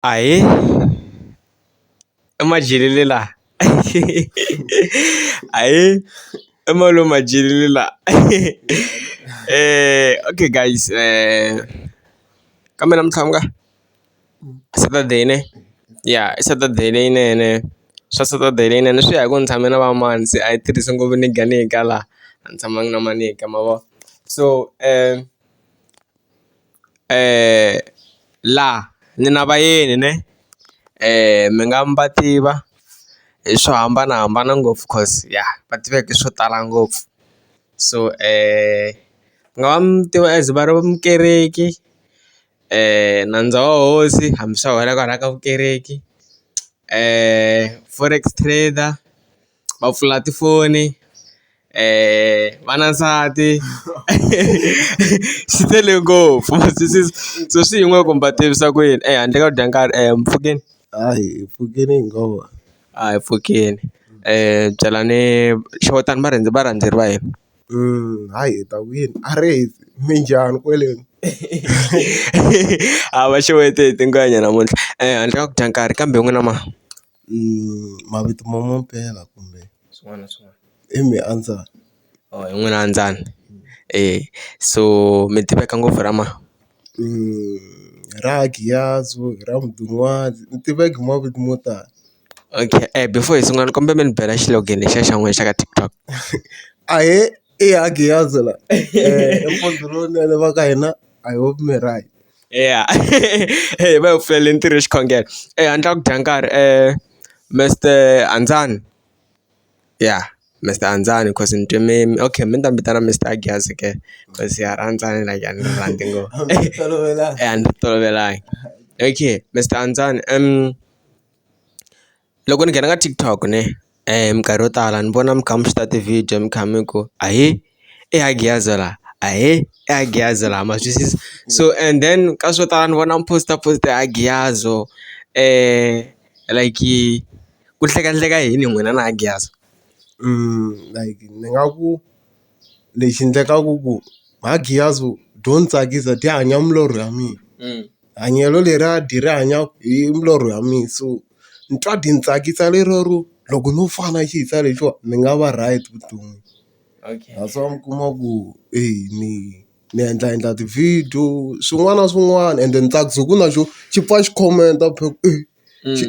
Ahee, i majelele la ahee, i malo majelele la okay guys, kambe namuntlha Saturday ne, ya i Saturday leyinene. Swa Saturday leyinene swi ya hi ku ni tshame na va mani, se a yi tirhisi ngopfu niga laha a ni tshamangi na maniga ma vo. So laha ni na vayeni ne, mi nga mi va tiva hi swo hambanahambana ngopfu cause ya va tiveka swo tala ngopfu. So nga va mi tiva as va ri mukereki, nandzu wa hosi hambi swa wela kwala ka vukereki, forex trader, va pfula tifoni, vanansati swi tele ngopfu so swi yin'we ku mi va tivisa ku yini handle ka ku dya nkarhi mpfhukeni Hayi, pfukeni hi nga wa. a hi pfukeni byelani xewetani varhandzeri va hina. Hayi hi ta ku yini a ri minjhani kweleni. a va xewete hi tingwenya namuntlha handle ka ku dya nkarhi kambe n'wina ma Mavito ma mampela kumbe swin'wana na swin'wana i mi andzani. hi n'wina andzani. So mi tiveka ngopfu ra ma Ra Giyazo, ra Mudun'wazi, ni tiveka hi mavito mo tala. okay before hi sungula ni kombela mi ni bela xilogeni lexiya xa n'wina xa ka TikTok. Ahee, i ya Giyazo la empondo lowunene va ka hina I hope mi right. Yeah va hi pfulele ntirho xikhongelo handle ka ku dya nkarhi Mr Andzani, ya Mr Andzani cause ni twe mi okay mi ni ta vitana Mr Agiyazi ke cause ya Andzani like a ni ri rhandzi ngopfu a ni ri tolovelangi. Okay Mr Andzani, loko ni nghena ka TikTok ne minkarhi yo tala ni vona mi kha mi swi ta ti-video mi kha mi ku ahee i Agiyazo la, ahee i Agiyazo la, ma twisisa. So and then ka swo tala ni vona mi post Agiyazo like ku hlekahleka yini n'wina na Agiyazo. Like ni nga ku lexi endlekaku ku Giyazo byo ni tsakisa ti hanya milorho ya mina. Hanyelo leriya di ri hanyaku hi milorho ya mina, so ni twa di ni tsakisa leriya ro loko no fana xisa lexiwa ni nga va right vuton'wini. That's why mi kuma ku ni endla ti-video swin'wana na swin'wana ende ni tsakisa ku na xo xi pfa xi comment-a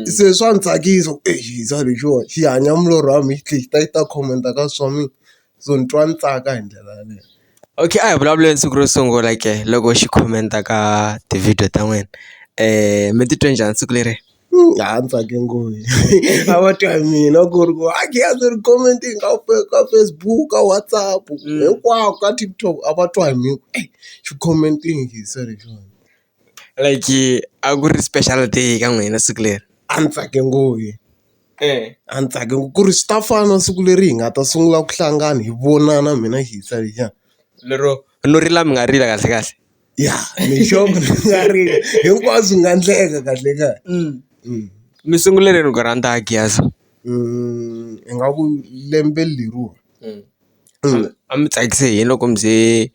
se swa ni tsakisa ku xisa lexiwa xi hanya milorho ya mina xi tlhe xi ta comment-a ka swa mina, so ni twa ni tsaka hi ndlela yaleyo. Okay a hi vulavuleni siku ro sungula ke loko xi comment-a ka ti-video ta n'wina mi titwe njhani siku leri. Ni tsake ngopfu a va twa hi mina ku ri ku Giyazo ri commenting ka Facebook, ka WhatsApp hinkwako ka TikTok a va twa hi mina xi commenting xisa lexiwani. Like a ku ri special day ka n'wina siku leri. A ni tsake ngopfu a ni tsake ngopfu ku ri swi ta fana siku leri hi nga ta sungula ku hlangana hi vonana mina xisa lexiyani. Lero no rila mi nga rila kahle kahle. Ya ni sure ni nga rila hinkwaswo nga endleka kahle kahle. Mi sungule rini ku rhandza Agiyazo. Hi nga ku lembe leriwa. A mi tsakise hi yini loko mi ze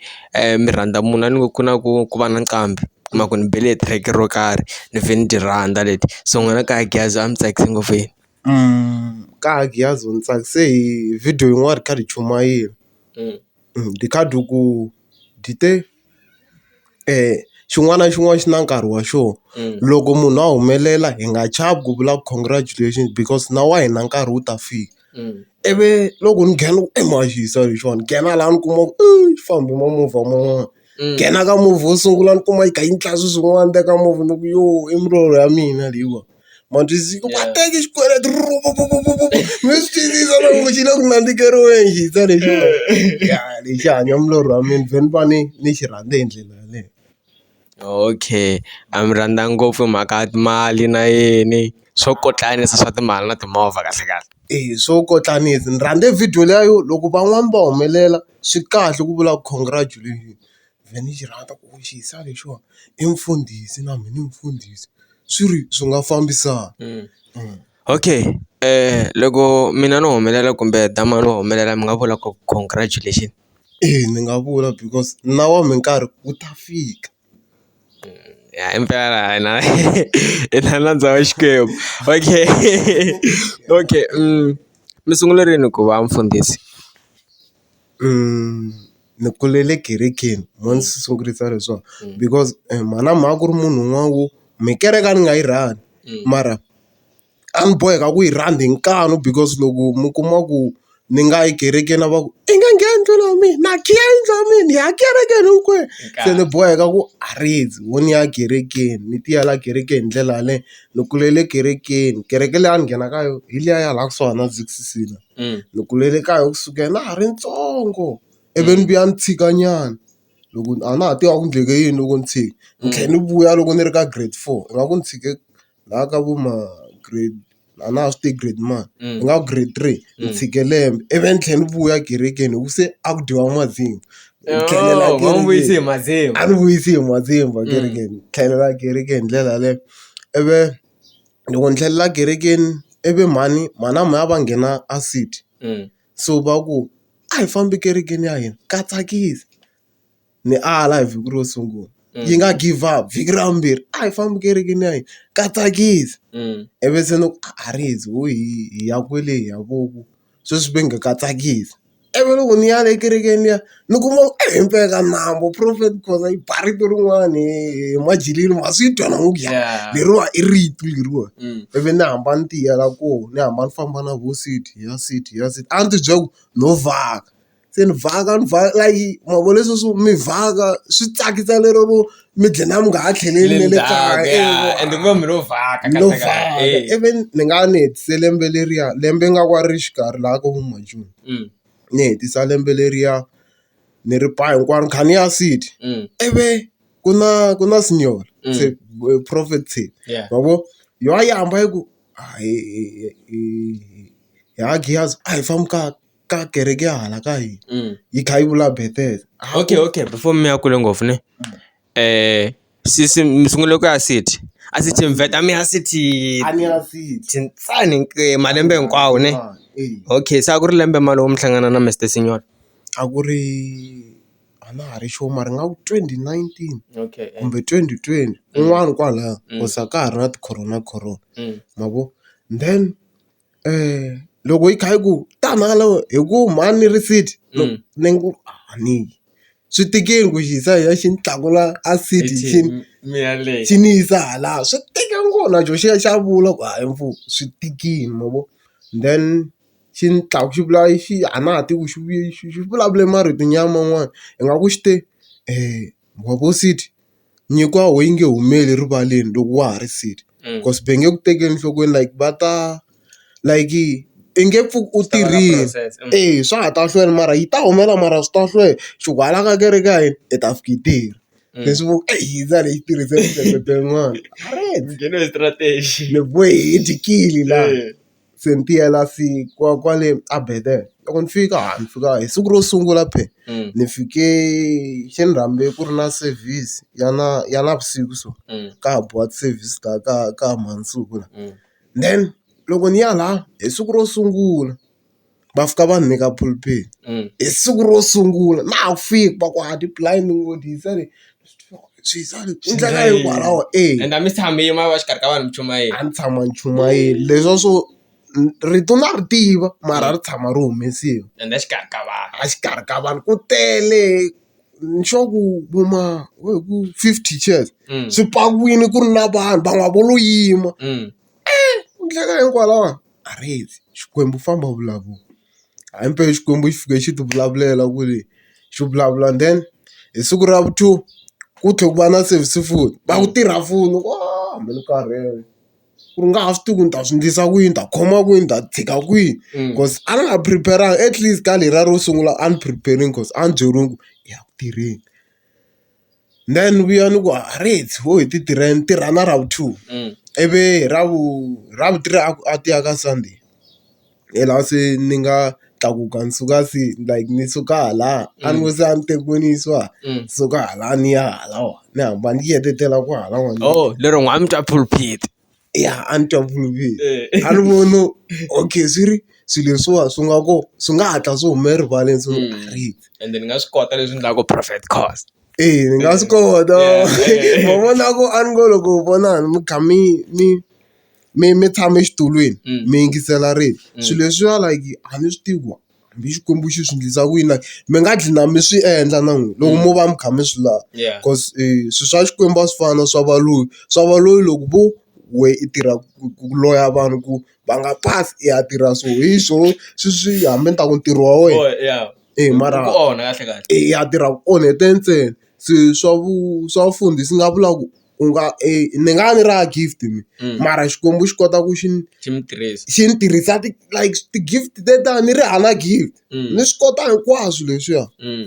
mi rhandza munhu a ni ngo ku na ku va na nqambi kuma ku ni bele track ro karhi ni vhe ni ti rhandza leti, so n'wina ka Agiyazo a mi tsakise ngopfu yini. Ka Agiyazo ni tsakise hi video yin'wana ri kha ri chumayela di kha di ku di te xin'wana na xin'wana xi na nkarhi wa xona. Loko munhu a humelela hi nga chavi ku vula congratulations because na wa hina nkarhi wu ta fika. Ivi loko ni nghena ku maxisa lexiwani nghena laha ni kuma ku xi fambi mamovha man'wana, nghena ka movha wo sungula ni kuma yi kha yi ndla swilo swin'wana teka movha ni ku yo i milorho ya mina leyiwa. Ma twisisa va teke xikweleti mi swi twisisa loko xi le ku nandzikeriweni xisa lexiwani. Ya lexi hanya milorho ya mina vhe ni va ni xi rhandze hi ndlela yaleyo. Okay a mi rhandza ngopfu hi mhaka ya timali na yini swo kotlanisa swa timali na timovha kahle kahle. Swo kotlanisa ni rhandze video liya yo loko van'wani va humelela swi kahle ku vula congratulations, vhe ni xi rhandza ku xisa lexiwa i mfundhisi na mina i mfundhisi swi nga fambisana. Okay loko mina no humelela kumbe dama no humelela mi nga vula ku congratulation. Ni nga vula because na wa minkarhi wu ta fika. impela na i na nandza wa Xikwembu. Okay. Okay, mi sungulerini ku va mfundhisi? Ni kulele kerekeni mo ni swi sungurisa leswaku because mana mhaka ku ri munhu un'wana wo mi kereka ni nga yi rhandi mara a ni boheka ku yi rhandi hi nkanu because loko mi kuma ku ni nga yi kerekeni a va ku i nge ngheni ndlwini ya mina na khiya yindlu ya mina hi ya kerekeni hinkwenu se ni boheka ku a ridzi wo ni ya kerekeni ni tiyela kerekeni hi ndlela yaleyo ni kulele kerekeni kereke leyi a ni nghena ka yo hi liya ya laha kusuhana na Zikisila ni kulele ka yo kusukela na ha ri ntsongo ivi ni vuya ni tshikanyana loko a na ha tiva ku ndleke yini loko ni tshika ni tlhela ni vuya loko ni ri ka grade 4 ingaku ni tshike laha ka vo ma grade a na ha swi tivi grade mani ingaku grade 3 ni tshike lembe ivi ni tlhela ni vuya kerekeni hi ku se a ku dyiwa mazimba a ni vuyisi hi mazimba kerekeni tlhelela kerekeni hi ndlela yaleyo ivi loko ni tlhelela kerekeni ivi mana mhaya va nghena a city so va ku a hi fambi kerekeni ya hina ka tsakisa ni ala hi vhiki ro sungula yi nga give up vhiki ra vumbirhi a hi fambi kerekeni ya hina ka tsakisa ivi se ni ku a ridzi wo hi ya kwele hi ya voku sweswi va nge ka tsakisa ivi loko ni ya le kerekeni liya ni kuma himpeka nambu Prophet Khoza yi ba rito rin'wani hi majilini ma swi twa na n'wu ya leriwa i rito leriwa ivi ni hamba ni tiyela koho ni hamba ni famba na vo city ya city a ni ti byela ku no vhaka se ni vhaka like mavo leswi swo mi vhaka swi tsakisa lero ro mi dlina mi nga ha tlheleli ne le kaya ende ku va mi lo vhaka no vhaka ivi ni nga ni hetise lembe leriya lembe nga kwa ri xikarhi laha ka vo majuni ni hetisa lembe leriya ni ri pa hinkwaro ni kha ni ya city ivi ku na signora se Prophet Tshepi mavo yo a yi hamba yi ku ya Giyazi a hi fambi ka kereke ya hala ka hina yi kha yi vula Bethesda. Okay, before mi ya kule ngopfu ne mi sungule ku ya city a city mvheta mi ya city A ni ya city tsani malembe hinkwawo ne. Okay, se a ku ri lembe mali wo mi hlangana na Mr Signora? a ku ri a na ha ri xo mara nga ku 2019 kumbe 2020 un'wana kwalaya kosa ka ha ri na ti-corona mavo then loko yi kha yi ku tanala hi ku mhani ni ri city ni ngu ani swi tikeni ku xi yisa hi ya xi ni tlakula a city xi ni yisa hala swi tika ngona jo xi ya xa vula ku hayi mfu swi tikini mavo then xi ni tlaku xi vula a na ha tivi ku xi vulavule marito nyama man'wana ingaku xi te vo city nyiko ya ho yi nge humeli rivaleni loko wa ha ri city cause va nge ku tekeni enhlokweni like va ta like i nge pfuki u tirhile swa ha ta hlwela mara yi ta humela mara swi ta hlwela xikwala ka kereke ya hina i ta fika yi tirha leswi vo yiza leyi tirhise miehleketo yin'wana ni bohe hi dikili laha se ni tiyela kwale a Bethesda loko ni fika hi siku ro sungula ni fike xi ni rhambe ku ri na service ya navusiku so ka ha biwa ti-service ka mundzuku la then loko ni ya laha hi siku ro sungula va fika va ni nyika pulpit hi siku ro sungula na ha ku fika va ku ti-blind ngoti hi sale ndlela hikwalaho and a mi tshame ma va xikarhi ka vanhu mi chumayeli? A ni tshama ni chumayeli leswiya swo rito na ri tiva mara ri tshama ri humesiwa ende xikarhi ka vanhu a xikarhi ka vanhu ku tele nxo ku vuma ku 50 chairs swi pakiwini ku ri na vanhu van'wana vo lo yima ku ndleka hinkwalaho a ridzi Xikwembu famba vulavula hayi mpela Xikwembu xi fike xi ti vulavulela ku ri xi vulavula then hi siku ra vu-2 ku tlhela ku va na service futhi va ku tirha foni hambi ni karhele ku ri nga ha swi tivi ku ni ta swi endlisa ku yini ta khoma kwini ni ta tshika kwihi because a ni nga prepare-anga at least ka leriya ro sungula a ni preparing cause a ni byeriwini ku hi ya ku tirheni then vuya ni ku ridzi ho hi ti tirheni tirha na ra vu-2 ivi ra vu-3 a ti ya ka Sunday hi laha se ni nga tlakuka ni suka like ni suka hala a ni ngo se a ni tekiweni yisiwa suka hala ni ya halawa ni hamba ni yetetela ku halawa lero n'wa mi twa pulpit ya a ni twa pulpit a ni voni okay swilo leswiwa swi nga hatla swi hume erivaleni swi ridzi ende ni nga swi kota leswi endlaku Prophet Khoza ni nga swi kota ma vona ku a ni ngo loko vonani mi kha mi tshame exitulweni mi yingisela rito swilo leswiwa like a ni swi tivi ku hambi Xikwembu xi swi endlisa ku yini like mi nga dlina mi swi endla na n'wina loko mo va mi kha mi swi lava cause swilo swa Xikwembu a swi fana na swa valoyi loko vo we i tirha ku loya vanhu ku va nga pasi i ya tirha so hi swo swi hambi ni ta ku ntirho wa wena mara i ya tirha ku onhete ntsena se swa vufundhisi nga vula ku u nga ni nga ni ra gift mi mara Xikwembu xi kota ku xi ni tirhisa like ti-gift teta ni ri hana gift ni swi kota hinkwaswo leswiya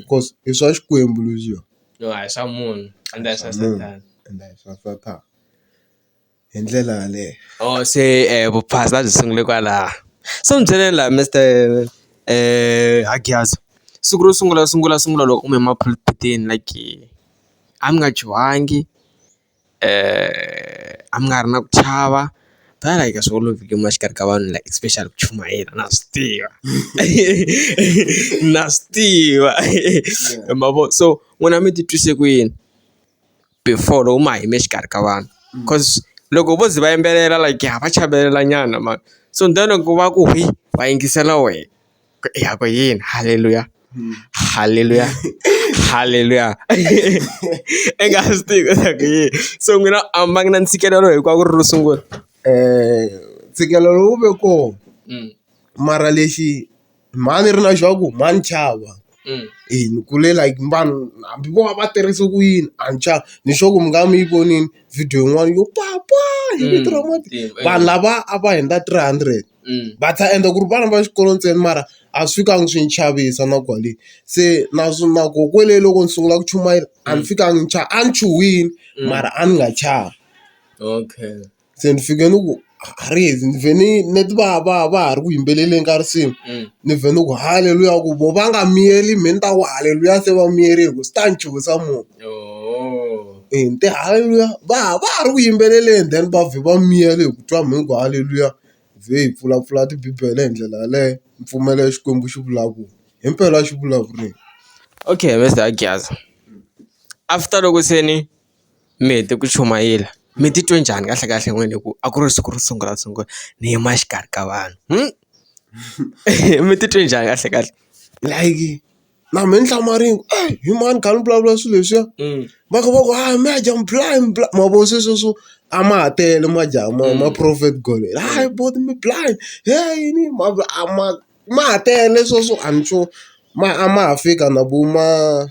cause i swa Xikwembu leswiya hi swa munhu ende swa Satan hi ndlela yaleyo se vuphasa byi sungule kwalaha so mi byeleni laha Mr Hagiaza siku ro sungula loko u mi emapulpitini like a mi nga chuhangi a mi nga ri na ku chava phela like swi olovile ma xikarhi ka vanhu like especially ku chumayela na swi tiva mavo so n'wina mi titwise ku yini before loko ma yime xikarhi ka vanhu cause loko vo ze va yimbelela like va chavelela nyana man so then loko va ku va yingisela wena ya ku yini hallelujah nga swi tivi ku yini so n'wina a ma na ntshikelelo hikwako ri ro sungula ntshikelelo wu ve kona mara lexi mhani ri na xo ku mhani chava ni kule like vanhu hambi vo va tirhise ku yini a ni chava ni sure ku mi nga mi yi vonini video yin'wana yo papa hi vito ra vanhu lava a va hundza 300 va ta endla ku ri vana va xikolo ntsena mara a swi fikangi swi ni chavisa na kwale se naswona ko kwele loko ni sungula ku chumayela a ni fikangi ni chava a ni chuhini mara a ni nga chavi se ni fike ni ku harezi ni vhe ni ti va ha ri ku yimbeleleni ka risimu ni vhe ni ku haleluya ku vo va nga miyeli me ni ta ku haleluya se va miyerile ku swi ta ni chuhisa munhu ni te haleluya va ha ri ku yimbeleleni then va vhe va miyele hi ku twa mhini ku haleluya vhe hi pfulapfula tibibele hi ndlela yaleyo ni pfumela Xikwembu xi vulavula himpela xi vulavurile okay Mr Hagiaza after loko se ni mi hete ku chumayela mi titwe njhani kahle n'wini hi ku a ku ri siku ro sungula ni yima xikarhi ka vanhu mi titwe njhani kahle like na me ni hlamarini hi mani kha ni vulavula swilo leswiya va kha va ku maja blind mavo sweswo a ma ha tele majaha ma prophet gole but mi blind yini ma ha tele sweswo a ni sure a ma ha fika na vo ma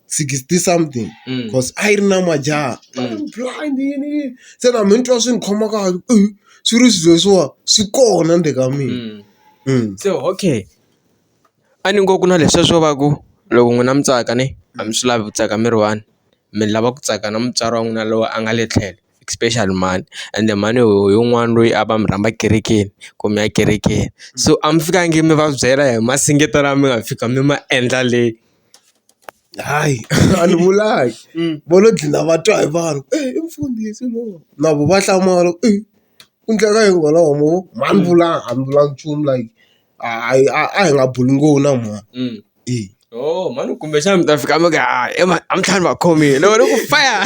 60 something cause a yi ri na majaha blind yini se na me ni twa swi ni khoma kahle swi ri swilo leswiwa swi kona nde ka mina so okay a ni ngo ku na leswiya swo va ku loko n'wina mi tsaka ni a mi swi lavi ku tsaka mi ri one mi lava ku tsaka na mutswari wa n'wina loyi a nga le tlhelo especially mani ende mani hi un'wana loyi a va mi rhamba kerekeni kumbe ya kerekeni so a mi fikangi mi va byela hi masingeto lama mi nga fika mi ma endla leyi hayi a ni vulaki vo lo dlina va twa hi vanhu i mfundhisi lowu na vo va hlamala ku endleka yini kwalaho mo ma ni vulanga a ni vulangi nchumu like a hi nga buli ngoni na mani mani kumbexana mi ta fika mi ka a mi tlhani va khomile loko ni ku fire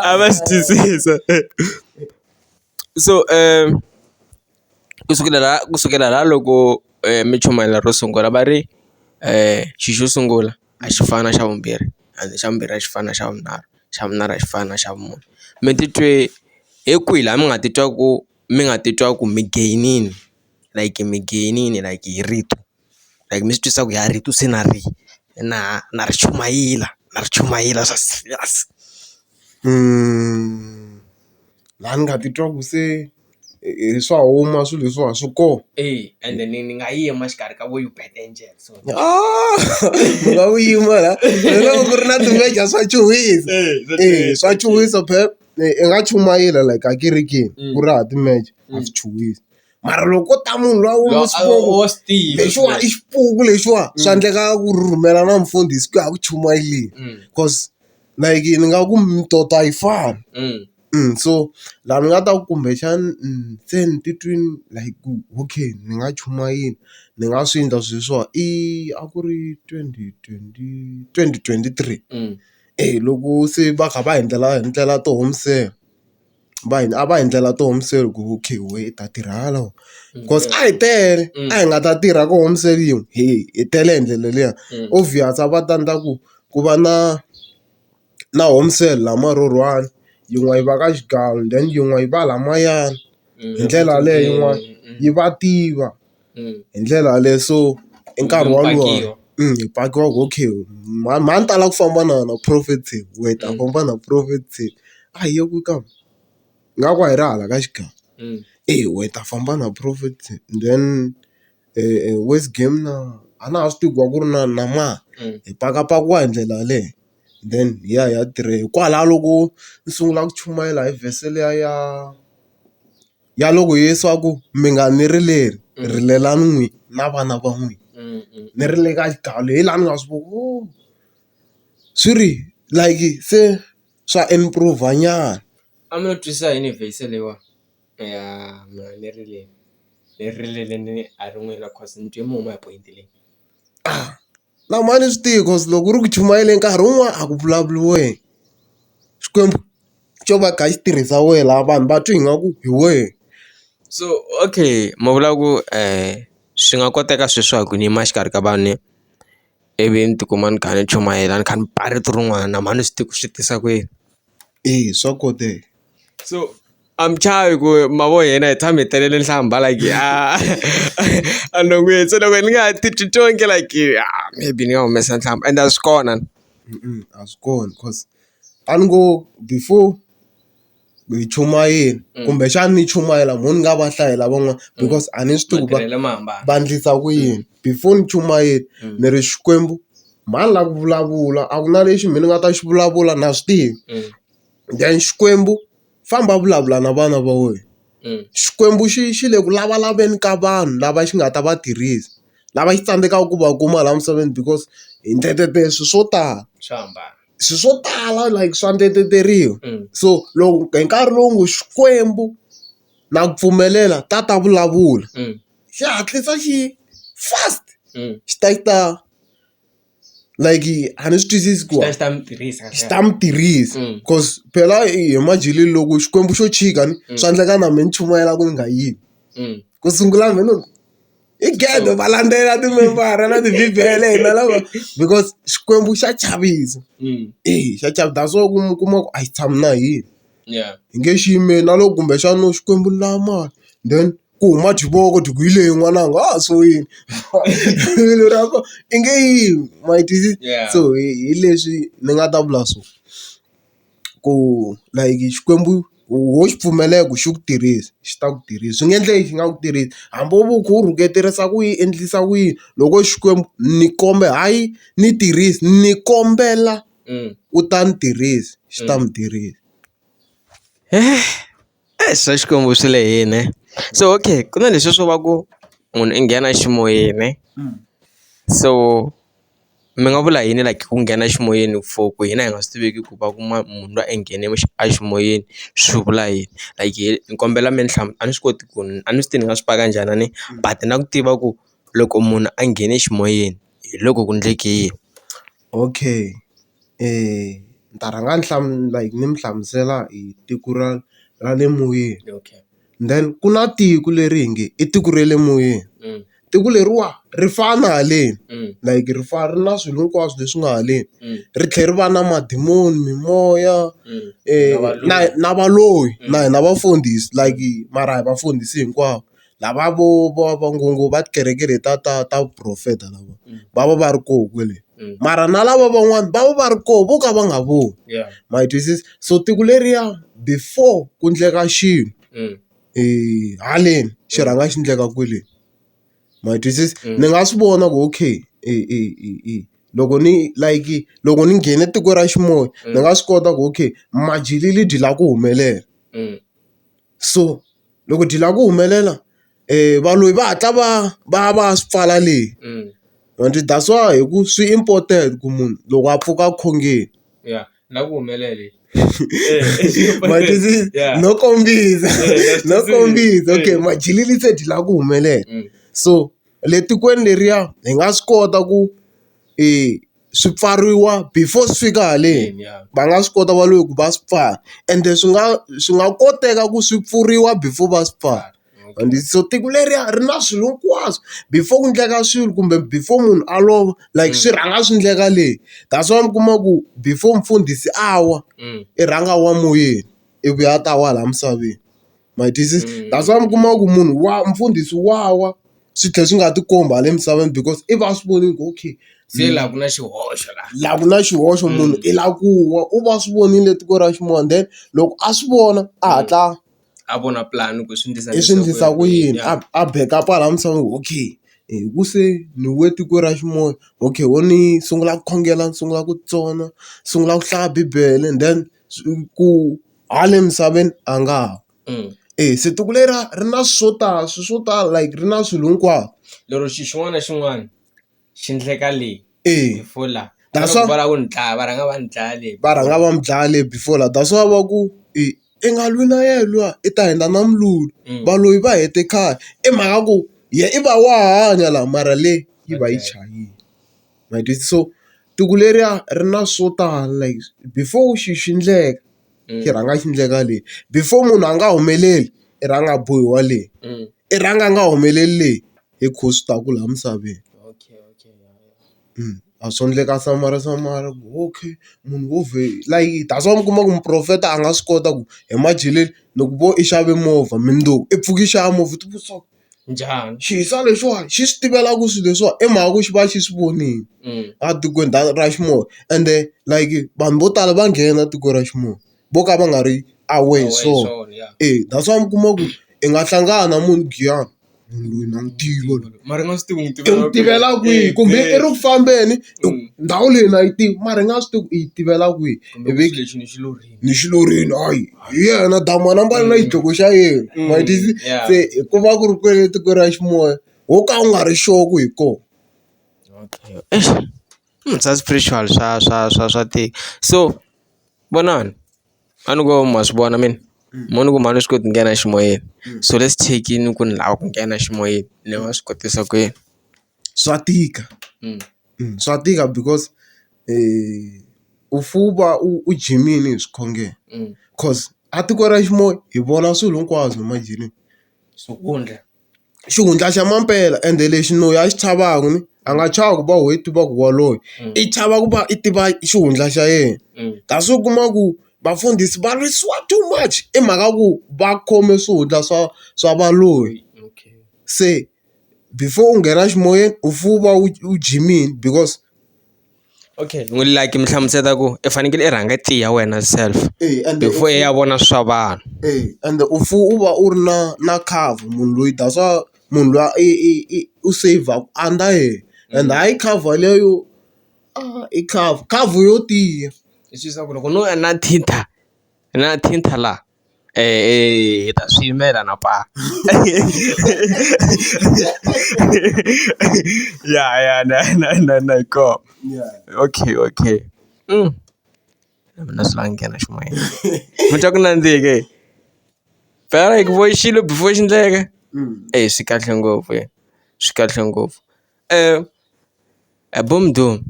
a va swi twisisa so kusukela laha loko mi chumayela ro sungula va ri xi xo sungula a xi fani na xa vumbirhi ende xa vumbirhi a xi fani na xa vunharhu xa vunharhu a xi fani na xa vumune mi titwe hi kwihi laha mi nga titwa ku mi geyinini like hi rito like mi swi twisa ku ya rito se na ri chumayela swa serious laha ni nga titwa ku se swa huma swilo leswiwa swi kona ende ni nga yima xikarhi ka vo you bad angel so mi nga wu yima la loko ku ri na timeja swa chuhisa swa chuhisa phep i nga chumayela like a kerekeni ku ri ha timeja a swi chuhisa mara loko ta munhu lowa lexiwa i xipuku lexiwa swa endleka ku rhumela na mfundhisi ku ya ku chumayeleni cause like ni nga ku mitoto a yi fani So laha ni nga ta ku kumbexana se ni titwini like okay ni nga chuma yini ni nga swi endla sweswiwa a ku ri 2023 loko se va kha va hi ndlela to home sale a va hi ndlela to home sale ku okay we ta tirha halawo because a hi tele a hi nga ta tirha ka home sale yin'we hi tele hi ndlela liya obvious a va ta endla ku va na home sale lama rhurhwani yin'we yi va ka xigawu then yin'we yi va lamayani hi ndlela leyo yin'wana yi va tiva hi ndlela leyo so i nkarhi walowo hi pakiwa okay mhani tala ku famba na profit save we ta famba na profit save a hi ye ku ka nga ku hi ri hala ka xigawu we ta famba na profit save then West Game na a na ha swi tivi ku ku ri na mali hi pakapakiwa hi ndlela yaleyo then hi ya tirhe hikwalaho loko ni sungula ku chumayela hi vhese liya ya loko Yesu a ku mi nga ni rileli rilelani n'wina na vana va n'wina ni ri le ka xigawu leyi hi laha ni nga swi vona swi ri like se swa improve nyana a mi lo twisisa yini vhese leyiwa ya mina ni rileleni a ri n'wina cause ni twe mi huma hi point leyi na mani swi tivi cause loko u ri ku chumayeleni nkarhi wun'wana a ku vulavuriweke xikwembu xo va kha xi tirhisa wena laha vanhu va twi ingaku hi wena so okay ma vula ku swi nga koteka sweswiwa ku ni yima xikarhi ka vanhu ivi ni tikuma ni kha ni chumayela ni kha ni ba rito rin'wana na mhani swi tivi ku swi tisa ku yini swa koteka so I'm chavi ku mavo yena hi tshame hi telele nhlamba like anongweni so loko ni nga titwi tonke like maybe ni nga humesa nhlamba and a swi kona a swi kona cause a ni ngo before hi chumayela kumbexana ni chumayela mo ni nga va hlayela van'wana because a ni swi tivi va endlisa ku yini before ni chumayela ni ri xikwembu mhani la ku vulavula a ku na lexi mina ni nga ta xi vulavula na swi tivi then xikwembu famba vulavula na vana va wena xikwembu xi le ku lavalaveni ka vanhu lava xi nga ta va tirhisa lava xi tsandzekaka ku va kuma laha misaveni because hi ndletete swilo swo tala swilo swo tala like swa ndleteteriwa so loko hi nkarhi lowu ngo xikwembu na ku pfumelela ta vulavula xi hatlisa xi fast xi ta like a ni swi twisisi ku xi ta mi tirhisa cause phela hi majilini loko xikwembu xo chika ni swa endleka na mi ni chumayela ku ni nga yimi ku sungula mhani i gede va landzelela timembara na tivhibele hina lava because xikwembu xa chavisa xa chavisa that's why mi kuma ku a xi tshami na hina hi nge xi yimeli na loko kumbexana no xikwembu ni lava mali then ku huma xivoko ku hi leyi n'wananga so yini vilo ra ko i nge yimi ma yi twisisa so hi leswi ni nga ta vula so ku like xikwembu wo xi pfumeleka xi ku tirhisa xi ta ku tirhisa swi nge endleki xi nga ku tirhisi hambi wo vu kha u rhuketerisa ku yi endlisa ku yini loko xikwembu ni hayi ni tirhisi ni kombela u ta ni tirhisa xi ta mi tirhisa swa xikwembu swi lehini so okay ku na leswi swo va ku munhu i nghena ximoyeni so mi nga vula yini like ku nghena ximoyeni for ku hina hi nga swi tiveki ku va kuma munhu loyi a nghene eximoyeni swi vula yini like ni kombela mi ni a ni swi koti ku a ni swi tivi ni nga swi paka njhani ni but na ku tiva ku loko munhu a nghene eximoyeni hi loko ku endleke yini okay ni ta rhanga like ni mi hlamusela hi tiko ra le moyeni okay then ku na tiko leri hi nge i tiko ra le moyeni tiko leriwa ri fana haleni like ri na swilo hinkwaswo leswi nga haleni ri tlhela ri va na madimoni mimoya na valoyi na hina vafundhisi like mara hi vafundhisi hinkwavo lava va ngopfu va tikereke leti ta vuprofeta lava va ri koho kwele mara na lava van'wani va va ri koho vo ka va nga voni ma yi twisisi so tiko leriya before ku endleka xilo haleni xi rhanga xi endleka kweleni ma yi twisisi ni nga swi vona ku okay loko ni nghene tiko ra ximoya ni nga swi kota ku okay majilili dyi la ku humelela so loko dyi la ku humelela valoyi va hatla va swi pfala leyi that's why hi ku swi important ku munhu loko a pfuka khongeni na ku humelele But this is no kombisa no kombisa okay majilili se dila ku humelela so le tikweni leriya hi nga swi kota ku swi pfariwa before swi fika haleni va nga swi kota valoyi ku va swi pfala ende swi nga koteka ku swi pfuriwa before va swi pfala so tiko leriya ri na swilo hinkwaswo before ku endleka swilo kumbe before munhu a lova like swi rhanga swi endleka leyi that's why mi kuma ku before mfundhisi a wa i rhanga wa moyeni ivi a ta wa laha misaveni my disease that's why mi kuma ku munhu mfundhisi wa swi tlhela swi nga ti komba hale misaveni because i va swi vonile ku okay se laha ku na xihoxo laha ku na xihoxo munhu i lava ku wa u va swi vonile tiko ra xin'wana then loko a swi vona a hatla a vona plan ku swi endlisa ku yini a backup laha misaveni okay ku se ni we tiko ra ximoya okay wo ni sungula ku khongela ni sungula ku tsona sungula ku hlaya bibele and then ku hale misaveni a nga ha se tiko leri ri na swo tala like ri na swilo hinkwaswo lero xin'wana na xin'wana xi endleka leyi before la va rhanga va ni dlaya leyi va rhanga va mi dlaya leyi before la that's why va ku i nga lwi na yelwa i ta henda na mululu valoyi va hete khale i mhaka ku i va wa hanya laha mara leyi yi va yi chayile my dear so tiko leriya ri na swo tala like before xi endleka xi rhanga xi endleka leyi before munhu a nga humeleli i rhanga bohiwa leyi i rhanga a nga humeleli leyi hi khosi ta ku laha misaveni a swo endleka samara okay munhu wo like that's why mi kuma ku muprofeta a nga swi kota ku hi majileli loko vo i xave movha mindzuku i pfuki i xava movha ti vutisa njhani xisa lexiwani xi swi tivela ku swilo leswiwa i mhaka ku xi va xi swi vonile a tikweni ra ximoya ende like vanhu vo tala va nghena tiko ra ximoya vo ka va nga ri aware so that's why mi kuma ku i nga hlangana na munhu giyani munhu loyi na n'wi tiva mara nga swi tivi n'wi tivela kwihi kumbe i ri ku fambeni ndhawu leyi na yi tivi mara i nga swi tivi ku i yi tivela kwihi lexi ni xilorini hayi hi yena damana mbali na xidloko xa yena matisi se ku va ku ri kwele tiko ra ximoya wo ka u nga ri sure ku hi kona swa spiritual swa tika so vonani a ni ku ma swi vona mina munhu ku mani swi koti nghena ximoyeni so let's take in ku ni lava ku nghena ximoyeni ni nga swi kotisa ku yini swa tika because u fuva u jimini hi swikhongelo cause a tiko ra ximoya hi vona swilo hinkwaswo majini xihundla xa mampela ende lexi noyi a xi chavaku ni a nga chava ku va ho i tiva ku waloyi i chava ku va i tiva xihundla xa yena kasi u kuma ku vafundhisi va risiwa too much i mhaka ku va khome swihundla swa valoyi se before u nghena ximoyeni u fuva u jimini because okay n'wi like mi hlamuseta ku i fanekele i rhanga tiya wena self before i ya vona swa vanhu and u va u ri na cover munhu loyi that's why munhu loyi u saver under yena and hayi cover leyo i cover yo tiya i swi ku loko no na thinta la hi ta swi yimela na pa ya na ko okay mina swi lava nghena ximoyeni mi twa ku nandzika phela like vo xilo before xi endleka swi kahle ngopfu bomdom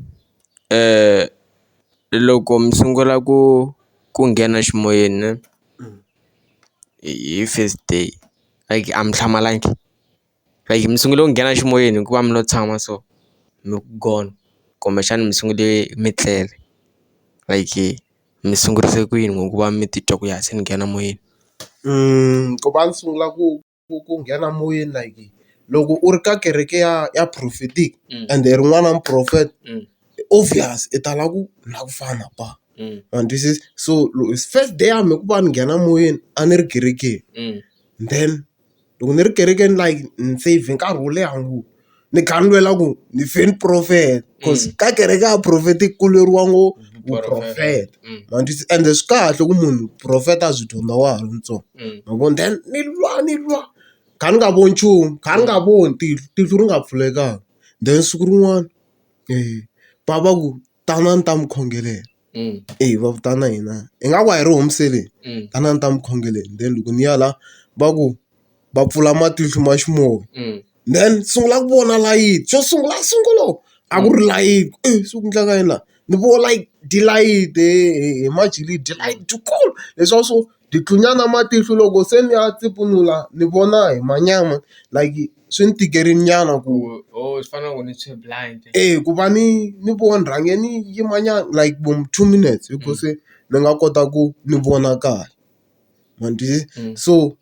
loko mi sungula ku nghena ximoyeni hi first day like a mi hlamalangi like mi sungule ku nghena ximoyeni hikuva mi lo tshama so mi ku gone kumbexana mi sungule mi tlele like mi sungurise ku yini ngokuva mi titwa ku ya se ni nghena moyeni ku va ni sungula ku nghena moyeni like loko u ri ka kereke ya prophetic and rin'wana na muprofeta obvious i tala ku na ku fana pa and this is so first day ya mi ku va ni nghena moyeni a ni ri kerekeni then loko ni ri kerekeni like ni save nkarhi wo leha ngopfu ni kha ni lwela ku ni fe ni profeta cause ka kereke ya prophetic ku lweriwa ngopfu vuprofeta ende swi kahle ku munhu profeta a byi dyondza wa ha ri ntsongo mavona then ni lwa kha ni nga voni nchumu kha ni nga voni tihlo ri nga pfulekanga then siku rin'wana bava ku tanani ta mi khongelela va vitana hina hi nga ku a hi ri homiseleni tanani ta mi khongeleni then loko ni ya la va ku va pfula matihlo ma ximoya then sungula ku vona layiti xo sungula a ku ri layiti swi ku endleka yini la ni vo like tilayiti hi majilidi tilayiti tikulu leswiya swo ditlunyana matihlo loko se ni ya tsipunula ni vona hi manyama like swi ni tikerini nyana ku ku va ni vona ni rhange ni yimanyana like 2 minutes because ni nga kota ku ni vona kahle ma twisisa so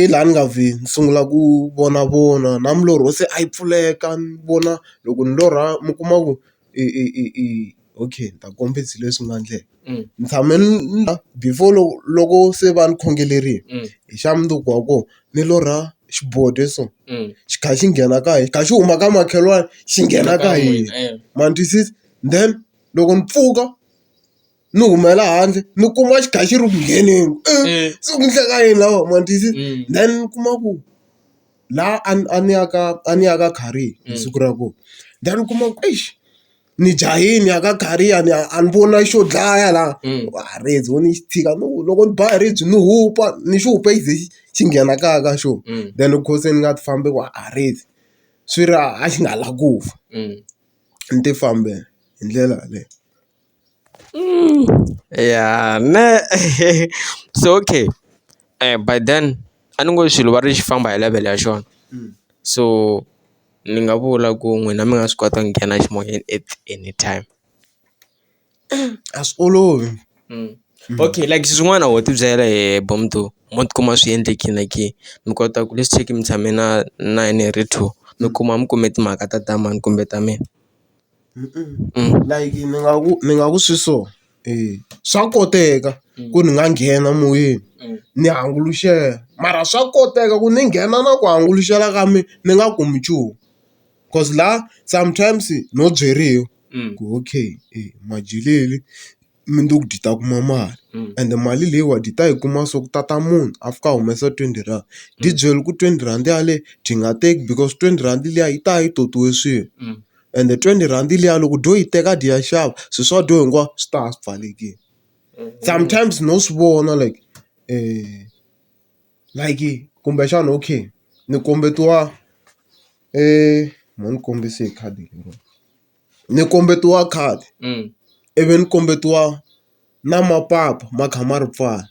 laha ni nga vheli ni sungula ku vona na milorho se a yi pfuleka ni vona loko ni lorha mi kuma ku okay ni ta kombisa leswi nga endleka ni tshame before loko se va ni khongelerile hi xa mundzuku wa kona ni lorha xibodo so xi kha xi nghena ka hina xi kha xi huma ka makhelwani xi nghena ka hina ma ni twisisa then loko ni pfuka ni humela handle ni kuma xi kha xi ri ku ngheneni se ku endleka yini lawa ma ni twisisa then ni kuma ku laha a ni ya ka kharini hi siku ra kona then ni kuma ku ni jahile ni ya ka kharini a ni vona xo dlaya laha ribye ni xi tshika loko ni ba hi ribye ni hupa ni xi hupe xi ze xi nghena kaya ka xona then kho se ni nga ti fambeki ribye swi ri a xi nga lavi ku fa ni ti fambela hi ndlela yaleyo. Yeah, ne so okay. By then a ni ngo xilo va ri xi famba hi level ya xona so ni nga vula ku n'wina mi nga swi kota ku nghena ximoyeni at any time. A swi olovi. Okay, like swin'wana ho ti byela hi Bomdo mo tikuma swi endlekile ke mi kota ku let's check mi tshame na yena hi ri two mi kuma mi kume timhaka ta damani kumbe ta mina. Like ni nga ku swi so swa koteka ku ni nga nghena moyeni ni hanguluxela mara swa koteka ku ni nghena na ku hanguluxela ka mina ni nga kumi nchumu cause laha sometimes no byeriwa ku okay majileli mundzuku dyi ta kuma mali ende mali leyiwa dyi ta yi kuma so ku tata munhu a fika a humesa 20 rand di byeli ku 20 rand yaleyo dyi nga teki because 20 rand liya yi ta yi totiwe swilo ende 20 rand liya loko do yi teka dyi ya xava swilo swa do hinkwaswo swi ta swi pfalekile sometimes no swi vona like kumbexana okay ni kombetiwa mo ni kombise hi khadi lero ni kombetiwa khadi ivi ni kombetiwa na mapapa ma kha ma ri pfala